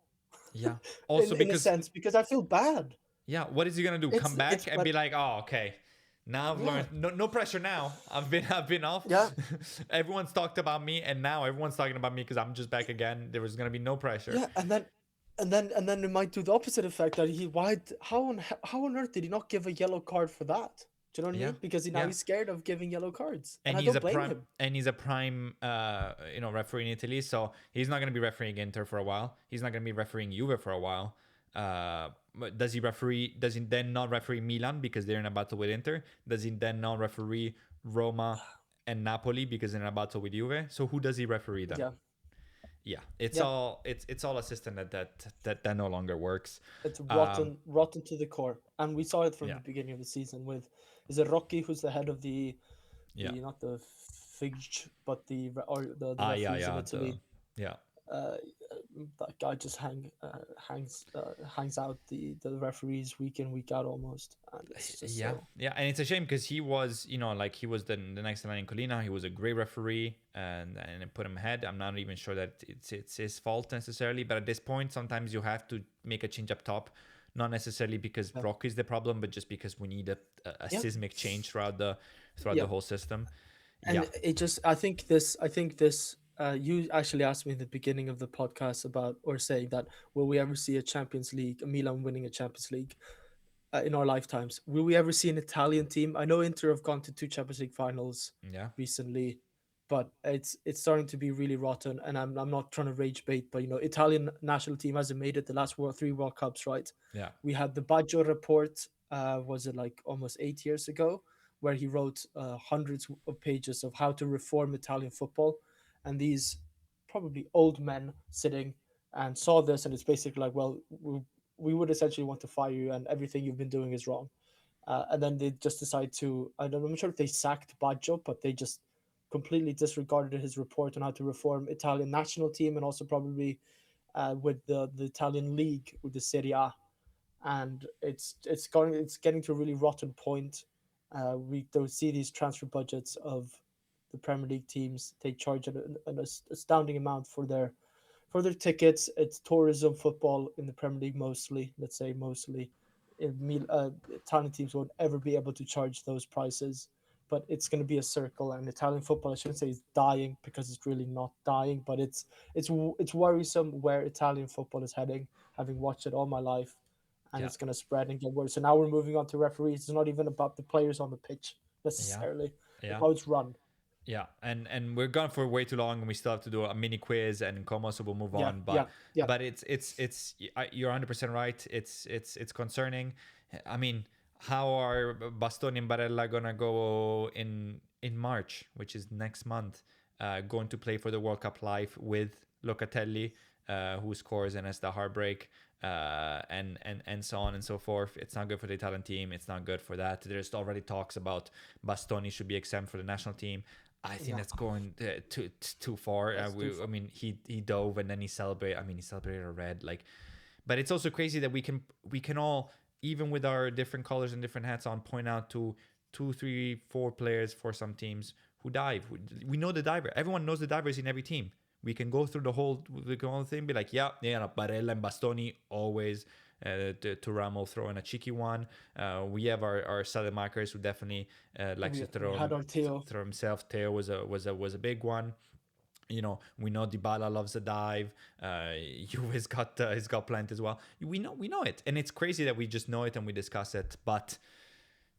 Yeah. in Also in a because sense, because I feel bad. yeah, what is he gonna do? Come It's back and but be like, oh, okay. Now I've yeah, learned. No, no pressure now. I've been off. yeah, Everyone's talked about me, and now everyone's talking about me because I'm just back again. There was gonna be no pressure. yeah, and then it might do the opposite effect that how on earth did he not give a yellow card for that? Do you know what I Yeah, mean? Because now yeah. he's scared of giving yellow cards, and And I he's don't a blame prime him. and he's a prime referee in Italy, so he's not going to be refereeing Inter for a while. He's not going to be refereeing Juve for a while. But does he then not referee Milan because they're in a battle with Inter? Does he then not referee Roma and Napoli because they're in a battle with Juve? So who does he referee then? Yeah, Yeah, it's yeah, all it's all a system that no longer works. it's um rotten to the core, and we saw it from yeah, the beginning of the season with is it Rocky who's the head of yeah, the not the FIG but the yeah, referees in yeah, the Italy. yeah. uh, that guy just hangs out the referees week in week out almost, and it's just Yeah, so yeah, and it's a shame because he was, like he was the next line in Colina. He was a great referee, and it put him ahead. I'm not even sure that it's his fault necessarily, but at this point, sometimes you have to make a change up top, not necessarily because yeah Brock is the problem, but just because we need a yeah seismic change throughout the yeah. whole system. Yeah, And it just I think this you actually asked me in the beginning of the podcast about or saying that will we ever see a Champions League, a Milan winning a Champions League in our lifetimes. Will we ever see an Italian team? I know Inter have gone to two Champions League finals yeah, recently, but it's starting to be really rotten. And I'm not trying to rage bait, but Italian national team hasn't made it the last three World Cups, right? yeah, We had the Baggio report. Was it like almost 8 years ago, where he wrote hundreds of pages of how to reform Italian football, and these probably old men sitting and saw this, and it's basically like, well, we would essentially want to fire you, and everything you've been doing is wrong. And then they just decide to, I'm not sure if they sacked Baggio, but they just completely disregarded his report on how to reform Italian national team, and also probably with the Italian league, with the Serie A. And it's getting to a really rotten point. We don't see these transfer budgets of the Premier League teams. They charge an astounding amount for their tickets. It's tourism football in the Premier League mostly. Let's say mostly. Italian teams won't ever be able to charge those prices, but it's going to be a circle. And Italian football, I shouldn't say is dying because it's really not dying, but it's worrisome where Italian football is heading. Having watched it all my life, and yeah, it's going to spread and get worse. So now we're moving on to referees. It's not even about the players on the pitch yeah, necessarily, but yeah. how it's run. Yeah, and we're gone for way too long, and we still have to do a mini quiz and Como, so we'll move Yeah, on. But yeah, yeah, but you're 100% right. It's concerning. I mean, how are Bastoni and Barella gonna go in March, which is next month, going to play for the World Cup live with Locatelli, who scores and has the heartbreak, and so on and so forth. It's not good for the Italian team. It's not good for that. There's already talks about Bastoni should be exempt for the national team. I think yeah. that's going too far. That's too I far. mean, he dove and then he celebrated. I mean, he celebrated a red. Like, but it's also crazy that we can all, even with our different colors and different hats on, point out to two, three, four players for some teams who dive. We know the diver. Everyone knows the divers in every team. We can go through the whole thing, be like, yeah, no, Barella and Bastoni always. Thuram will throw in a cheeky one. We have our Salamakers who definitely likes to We had our Theo. throw himself. Theo was a big one. We know Dybala loves a dive. Juve's got he's got plenty as well. We know it, and it's crazy that we just know it and we discuss it. But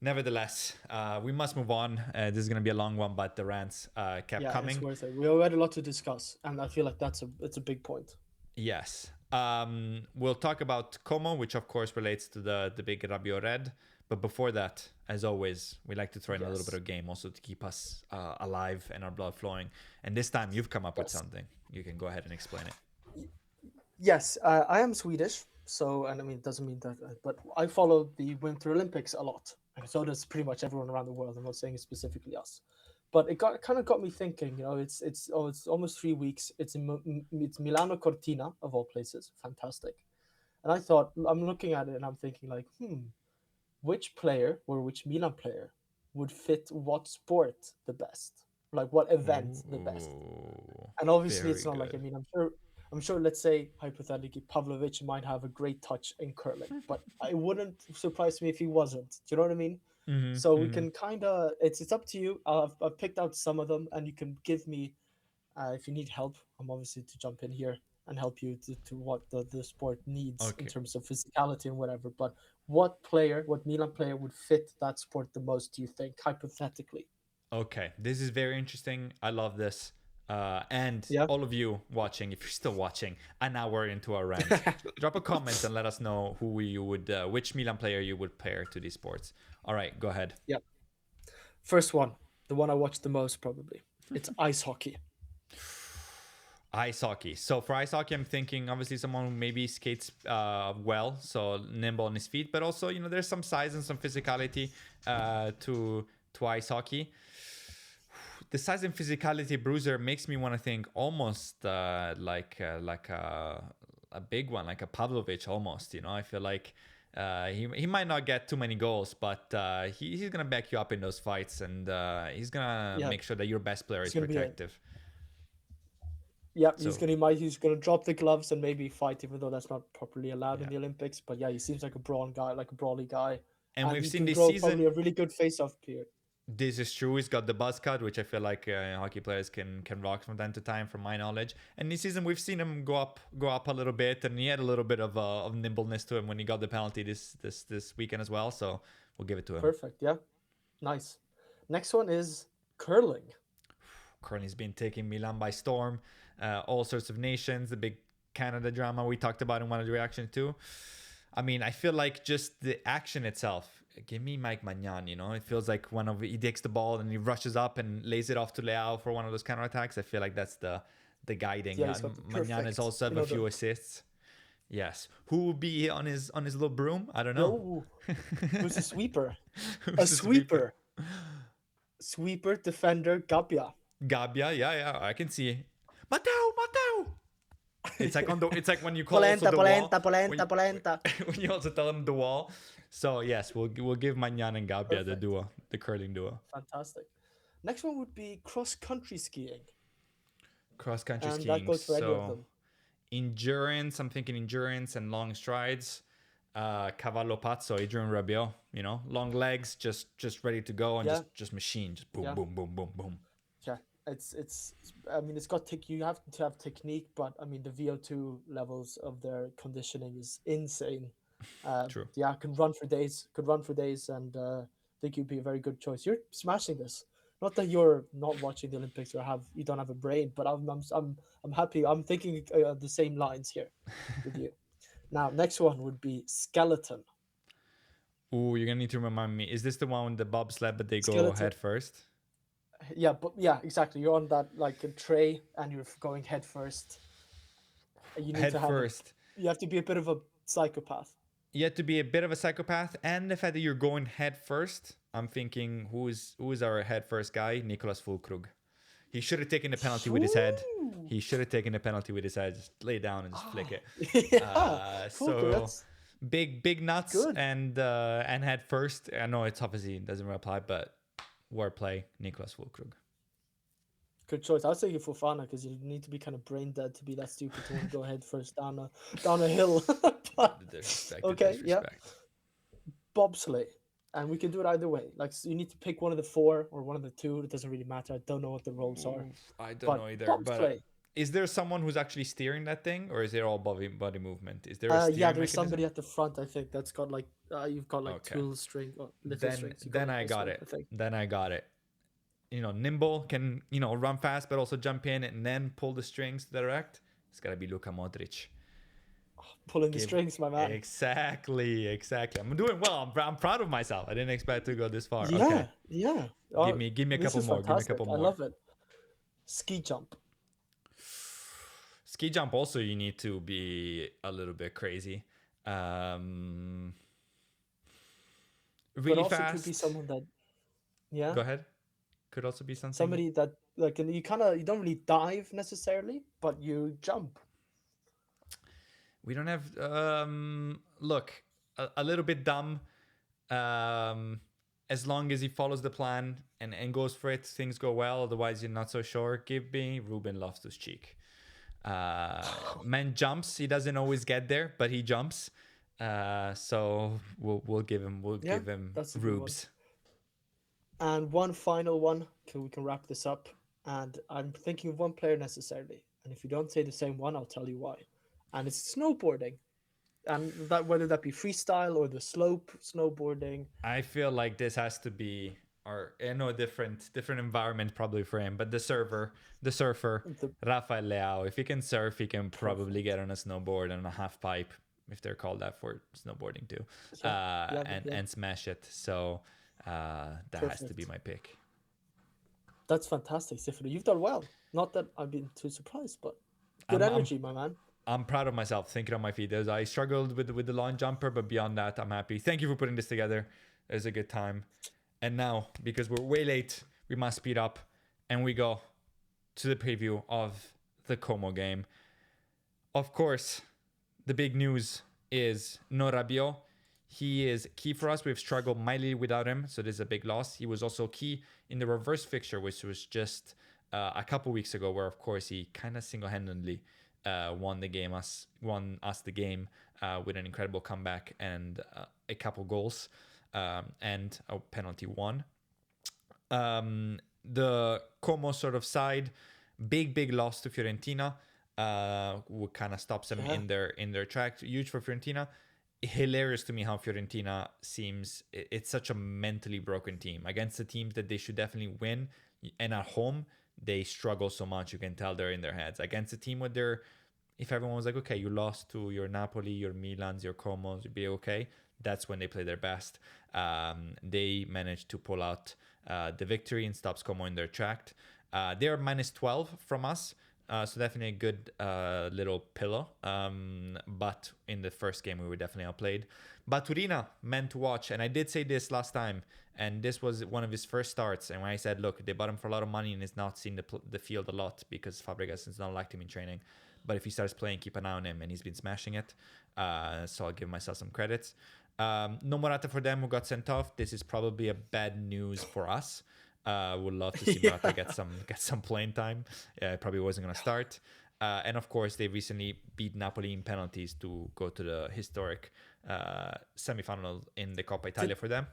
nevertheless, we must move on. This is gonna be a long one, but the rants kept Yeah, it's coming. worth it. We had a lot to discuss, and I feel like it's a big point. Yes. We'll talk about Como, which of course relates to the big Rabio Red. But before that, as always, we like to throw in a little bit Yes. of game also to keep us alive and our blood flowing. And this time you've come up with Yes. something. You can go ahead and explain it. Yes, I am Swedish, so and I mean it doesn't mean that, but I follow the Winter Olympics a lot, and so does pretty much everyone around the world. I'm not saying specifically us, but it kind of got me thinking. You know, it's almost 3 weeks. It's Milano Cortina of all places, fantastic. And I thought I'm looking at it and I'm thinking like, which player or which Milan player would fit what sport the best, like what event the best. Ooh, And obviously, it's very not like I good. mean, I'm sure. Let's say hypothetically, Pavlovich might have a great touch in curling, but it wouldn't surprise me if he wasn't. Do you know what I mean? So we Mm-hmm. can kind of. It's up to you. I've picked out some of them, and you can give me if you need help. I'm obviously to jump in here and help you to what the sport needs in Okay. terms of physicality and whatever. But what Milan player would fit that sport the most? Do you think hypothetically? Okay, this is very interesting. I love this. And Yeah. all of you watching, if you're still watching, an hour into our rant, drop a comment and let us know who you would, which Milan player you would pair to these sports. All right, go ahead. Yeah. First one, the one I watched the most probably. It's ice hockey. Ice hockey. So for ice hockey, I'm thinking obviously someone who maybe skates well, so nimble on his feet, but also there's some size and some physicality to ice hockey. The size and physicality bruiser makes me want to think almost like a big one, like a Pavlovich almost. I feel like he might not get too many goals, but he's gonna back you up in those fights, and he's gonna Yeah, make sure that your best player he's is gonna be a protective. yeah. He's So gonna he might he's gonna drop the gloves and maybe fight, even though that's not properly allowed in yeah, the Olympics. But yeah, he seems like a brawn guy, like a brawly guy, and and we've he seen can this grow probably season. a really good face-off period. This is true. He's got the buzz cut, which I feel like hockey players can rock from time to time, from my knowledge. And this season, we've seen him go up a little bit, and he had a little bit of nimbleness to him when he got the penalty this weekend as well. So we'll give it to him. Perfect. Yeah, nice. Next one is curling. Currently's been taking Milan by storm. All sorts of nations, the big Canada drama we talked about in one of the reactions too. I mean, I feel like just the action itself. Give me Mike Magnan, It feels like he takes the ball and he rushes up and lays it off to Leao for one of those counterattacks. I feel like that's the guiding. Yeah, he's got the Magnan has perfect. also have You a know few the assists. Yes. Who will be on his little broom? I don't know. no. Who's a sweeper? A Who's the sweeper? sweeper. Sweeper defender Gabia. Gabia, yeah, I can see. Mateo. It's like when you call also Polenta, the wall polenta, when polenta, you, polenta. when you also tell them the wall. So yes, we'll give Magnan and Gabia the Perfect. duo, the curling duo. Fantastic. Next one would be cross country skiing, Cross country and that skiing. goes for any of So them. endurance. I'm thinking endurance and long strides. Cavallo pazzo, Adrian Rabiot. Long legs, just ready to go and Yeah, just machine, just boom, yeah, boom, boom, boom, boom. yeah. I mean, it's got you have to have technique, but I mean, the VO2 levels of their conditioning is insane. True. Yeah, could run for days, and think you'd be a very good choice. You're smashing this. Not that you're not watching the Olympics or you don't have a brain, but I'm happy. I'm thinking the same lines here with you. Now, next one would be skeleton. Ooh, you're gonna need to remind me. Is this the one with the bobsled, but they go Skeleton. head first? Yeah, but yeah, exactly. You're on that like a tray, and you're going head first. You need Head to have a. first. You have to be a bit of a psychopath. You have to be a bit of a psychopath, and the fact that you're going head first. I'm thinking, who is our head first guy? Nicolas Fulkrug. He should have taken the penalty with his head. Ooh. He should have taken the penalty with his head. Just lay down and just flick Ah, it. yeah, Fulker, So that's big nuts good. and head first. I know it's obviously doesn't apply, but wordplay. Nicolas Fulkrug. Good choice. I was thinking Fofana because you need to be kind of brain dead to be that stupid to want to go head first down a hill. But The disrespect. The okay, yeah, disrespect. bobsleigh, and we can do it either way. Like so you need to pick one of the four or one of the two. It doesn't really matter. I don't know what the roles are, Oof, I don't but know either. But bobsleigh. is there someone who's actually steering that thing, or is it all body movement? Is there a Yeah, steering there's mechanism? somebody at the front. I think that's got like you've got like Okay. tool string or little Then strings. You go then like I this got way. it. I think. Then I got it. Nimble can run fast, but also jump in and then pull the strings to direct. It's gotta be Luka Modric. Pulling the Give strings, my man. exactly. I'm doing well. I'm proud of myself. I didn't expect to go this far. Okay, Yeah, yeah. give Oh, me give me a this couple is more. Give me a fantastic. couple I more. love it. Ski jump, Ski jump. Also, you need to be a little bit crazy. Um, but really also could be fast. someone that, yeah, Go ahead. Could also be something. somebody that like you kind of you don't really dive necessarily, but you jump. We don't have. Look, a little bit dumb. Um, as long as he follows the plan and goes for it, things go well. Otherwise, you're not so sure. Give me Ruben Loftus Cheek. Man jumps. He doesn't always get there, but he jumps. So we'll give him Yeah, that's a good one. Rubes. And one final one, we can wrap this up. And I'm thinking of one player necessarily. And if you don't say the same one, I'll tell you why. And it's snowboarding. And that whether that be freestyle or the slope snowboarding. I feel like this has to be or I know different environment probably for him, but the surfer, The Rafael Leao. If he can surf, he can probably perfect. get on a snowboard and a half pipe, if they're called that for snowboarding too, Yeah, yeah, yeah. and smash it. So that has to be Perfect. my pick. That's fantastic, Stefano. You've done well. Not that I've been too surprised, but good I'm I'm energy, my man. I'm proud of myself thinking on my feet. I struggled with the long jumper, but beyond that, I'm happy. Thank you for putting this together. It was a good time. And now, because we're way late, we must speed up and we go to the preview of the Como game. Of course, the big news is no Rabiot. He is key for us. We've struggled mightily without him, so this is a big loss. He was also key in the reverse fixture, which was just a couple weeks ago, where of course he kind of single-handedly won us the game with an incredible comeback and a couple goals and a penalty won. The Como sort of side, big loss to Fiorentina. What kind of stops them Yeah. in their track. Huge for Fiorentina. Hilarious to me how Fiorentina seems. It's such a mentally broken team against the teams that they should definitely win, and at home they struggle so much. You can tell they're in their heads against a team with their. If everyone was like, okay, you lost to your Napoli, your Milans, your Comos, you'd be okay. That's when they play their best. They managed to pull out the victory and stops Como in their track. They're minus 12 from us. So definitely a good little pillow. But in the first game, we were definitely outplayed. Baturina, meant to watch. And I did say this last time. And this was one of his first starts. And when I said, look, they bought him for a lot of money and he's not seen the field a lot because Fabregas has not liked him in training. But if he starts playing, keep an eye on him. And he's been smashing it. So I'll give myself some credits. No Morata for them who got sent off. This is probably a bad news for us. Would love to see Morata Yeah. get some playing time. Probably wasn't gonna start. And of course, they recently beat Napoli in penalties to go to the historic semi-final in the Coppa Italia Did for them.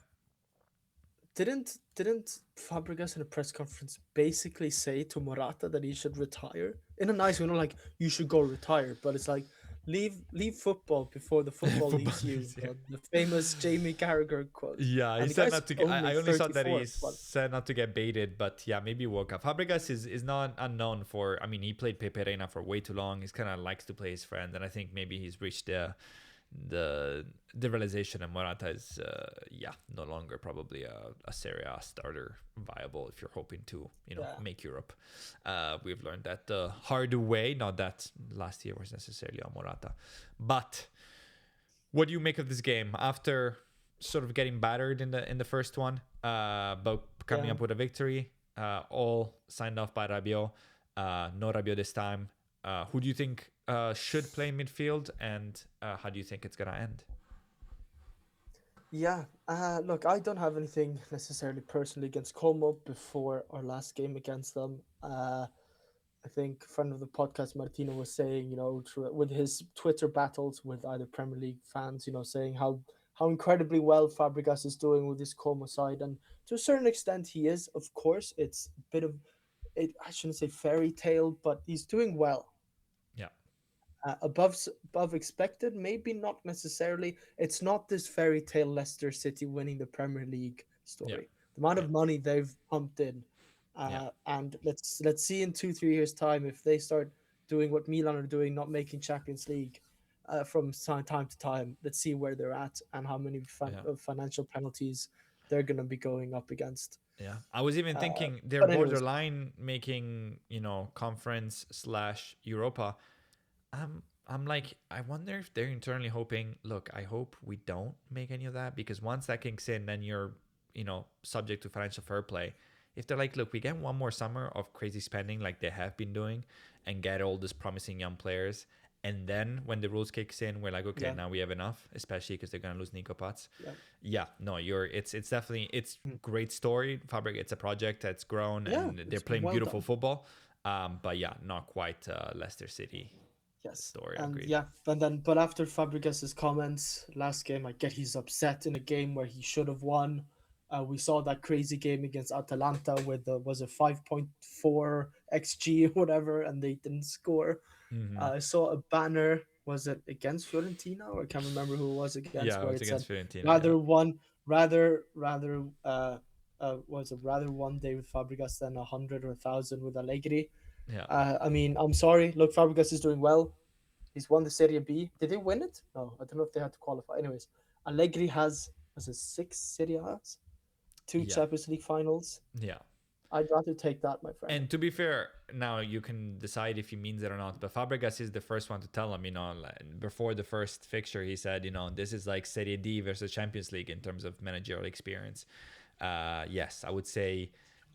didn't Fabregas in a press conference basically say to Morata that he should retire in a nice way? Not like you should go retire, but it's like leave football before the football Football leaves you. news, yeah. The famous Jamie Carragher quote. Yeah, he And the said guy's not to. only I only saw that 34, he but said not to get baited, but yeah, maybe woke up. Fabregas is not unknown for. I mean, he played Pepe Reina for way too long. He's kind of likes to play his friend, and I think maybe he's reached the realization that Morata is no longer probably a Serie A starter viable if you're hoping to yeah. make Europe. We've learned that the hard way. Not that last year was necessarily on Morata, but what do you make of this game after sort of getting battered in the first one, but coming Yeah. up with a victory? All signed off by Rabiot. No Rabiot this time. Who do you think should play midfield, and how do you think it's gonna end? Yeah, look, I don't have anything necessarily personally against Como before our last game against them. I think friend of the podcast Martino was saying, with his Twitter battles with either Premier League fans, saying how incredibly well Fabregas is doing with his Como side, and to a certain extent he is. Of course, it's a bit of it. I shouldn't say fairy tale, but he's doing well. Yeah, Above expected, maybe not necessarily. It's not this fairy tale Leicester City winning the Premier League yeah, story. The amount yeah, of money they've pumped in, yeah, and let's see in 2-3 years time if they start doing what Milan are doing, not making Champions League. from time to time. Let's see where they're at and how many Yeah. financial penalties they're going to be going up against. Yeah. I was even thinking they're But anyways, borderline making, conference slash Europa. I'm like, I wonder if they're internally hoping, look, I hope we don't make any of that, because once that kicks in, then you're, subject to financial fair play. If they're like, look, we get one more summer of crazy spending like they have been doing and get all these promising young players. And then when the rules kicks in, we're like, okay, yeah, now we have enough, especially because they're gonna lose Nico Pats. yeah, Yeah, no, it's definitely it's great story. Fabric, it's a project that's grown yeah, and they're it's playing well beautiful done. football. But yeah, not quite Leicester City Yes, story. and Agreed. yeah, and then but after Fabregas's comments last game, I get he's upset in a game where he should have won. We saw that crazy game against Atalanta with the was a 5.4 xG or whatever, and they didn't score. Mm-hmm. I saw a banner. Was it against Fiorentina, or I can't remember who it was against, Yeah, it where was it said against Fiorentina. Yeah, rather one, rather was it rather one day with Fabregas than 100 or 1,000 with Allegri. yeah, I mean, I'm sorry. Look, Fabregas is doing well. He's won the Serie B. Did they win it? No, I don't know if they had to qualify. Anyways, Allegri has was it six Serie A's, two yeah, Champions League finals. yeah. I'd rather take that, my friend. And to be fair, now you can decide if he means it or not. But Fabregas is the first one to tell him, like, before the first fixture, he said, this is like Serie D versus Champions League in terms of managerial experience. Yes, I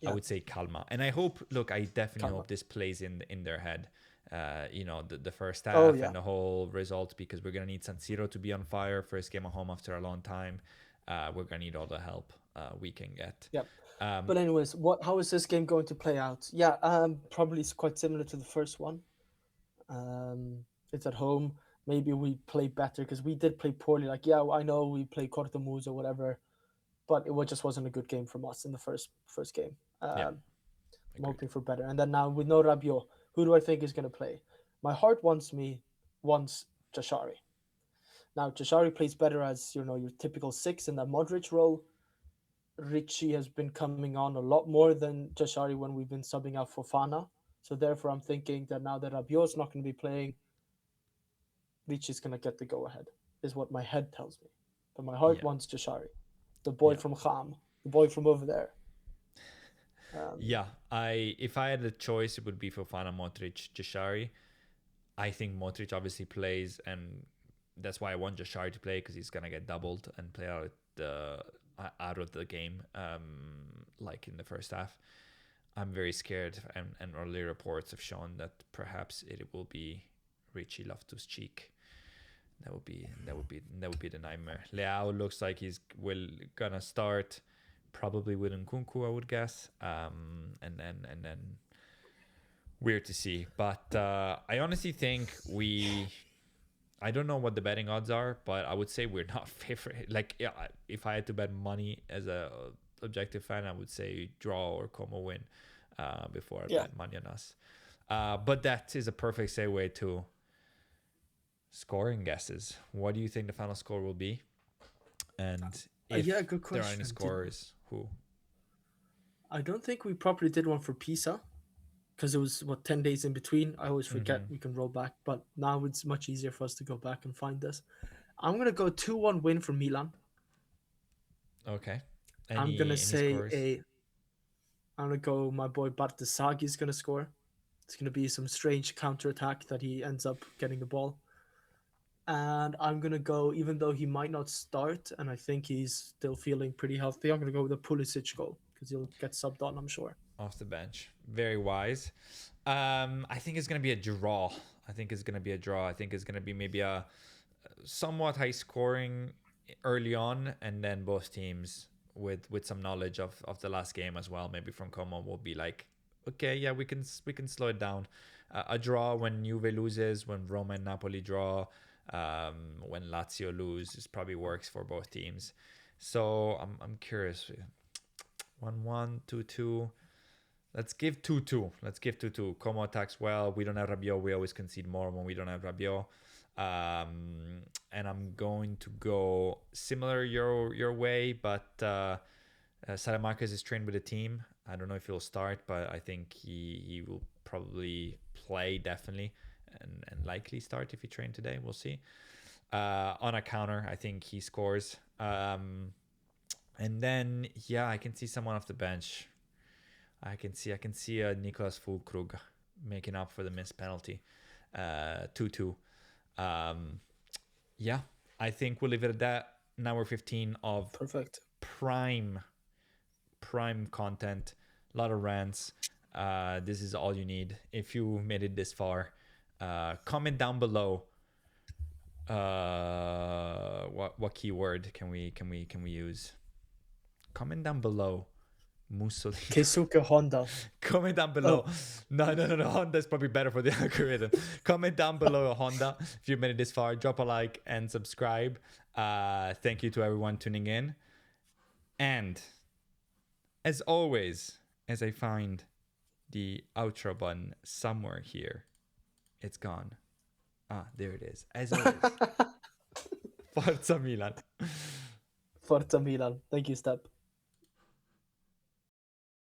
Yeah, would say Kalma, and I hope. Look, I definitely Kalma. hope this plays in their head. The first Oh half yeah, and the whole result, because we're gonna need San Siro to be on fire. First game at home after a long time. We're gonna need all the help we can get. yeah. Um, But anyways, what? How is this game going to play out? Yeah, probably it's quite similar to the first one. It's at home. Maybe we play better because we did play poorly. Like, yeah, I know we played Cortomuso or whatever, but just wasn't a good game from us in the first game. yeah, I'm agreed. hoping for better. And then now with no Rabiot, who do I think is going to play? My heart wants Jashari. Now Jashari plays better as your typical six in that Modric role. Richie has been coming on a lot more than Jashari when we've been subbing out for Fana. So therefore, I'm thinking that now that Rabiot's not going to be playing, Richie's going to get the go ahead. Is what my head tells me. But my heart Yeah, wants Jashari, the boy yeah. from Kham, the boy from over there. Um, Yeah, I if I had a choice, it would be Fofana, Modric, Jashari. I think Modric obviously plays, and that's why I want Jashari to play, because he's gonna get doubled and play out of the game, like in the first half. I'm very scared, and early reports have shown that perhaps it will be Richie Loftus Cheek. That would be the nightmare. Leao looks like he's gonna start, probably with Nkunku, I would guess. And then weird to see, but I honestly think I don't know what the betting odds are, but I would say we're not favorite. Like, yeah, if I had to bet money as a objective fan, I would say draw or Como win, before I yeah, bet money on us. But that is a perfect segue to scoring guesses. What do you think the final score will be? And yeah, if good there are any question. scorers, who? I don't think we properly did one for Pisa because it was 10 days in between. I always forget Mm-hmm. we can roll back, but now it's much easier for us to go back and find this. I'm gonna go 2-1 win for Milan. Okay. I'm gonna Any say scores? a. I'm gonna go. My boy Bartasagi is gonna score. It's gonna be some strange counter attack that he ends up getting the ball. And I'm gonna go, even though he might not start, and I think he's still feeling pretty healthy. I'm gonna go with a Pulisic goal because he'll get subbed on, I'm sure. Off the bench. Very wise. I think it's gonna be a draw. I think it's gonna be a draw. I think it's gonna be maybe a somewhat high scoring early on, and then both teams with some knowledge of the last game as well. Maybe from Como will be like, okay, yeah, we can slow it down. A draw when Juve loses, when Roma and Napoli draw, when Lazio lose, it probably works for both teams. So I'm curious. 1-1, 2-2. Let's give 2-2. Let's give 2-2. Como attacks well. We don't have Rabiot. We always concede more when we don't have Rabiot. And I'm going to go similar your way, but Salamakers is trained with the team. I don't know if he'll start, but I think he will probably play definitely. and likely start if he trained today. We'll see. On a counter, I think he scores. And then I can see someone off the bench. I can see a Nicolas Fulkrug making up for the missed penalty. 2-2. Yeah, I think we'll leave it at that. Now we're 15 of Perfect. prime content. A lot of rants. This is all you need. If you made it this far, comment down below. What keyword can we use? Comment down below. Mussolini. Keisuke Honda. Comment down below. No. Honda is probably better for the algorithm. Comment down below Honda if you made it this far. Drop a like and subscribe. Thank you to everyone tuning in. And as always, as I find the outro button somewhere here, it's gone. There it is. As always, Forza Milan. Forza Milan. Thank you, Step.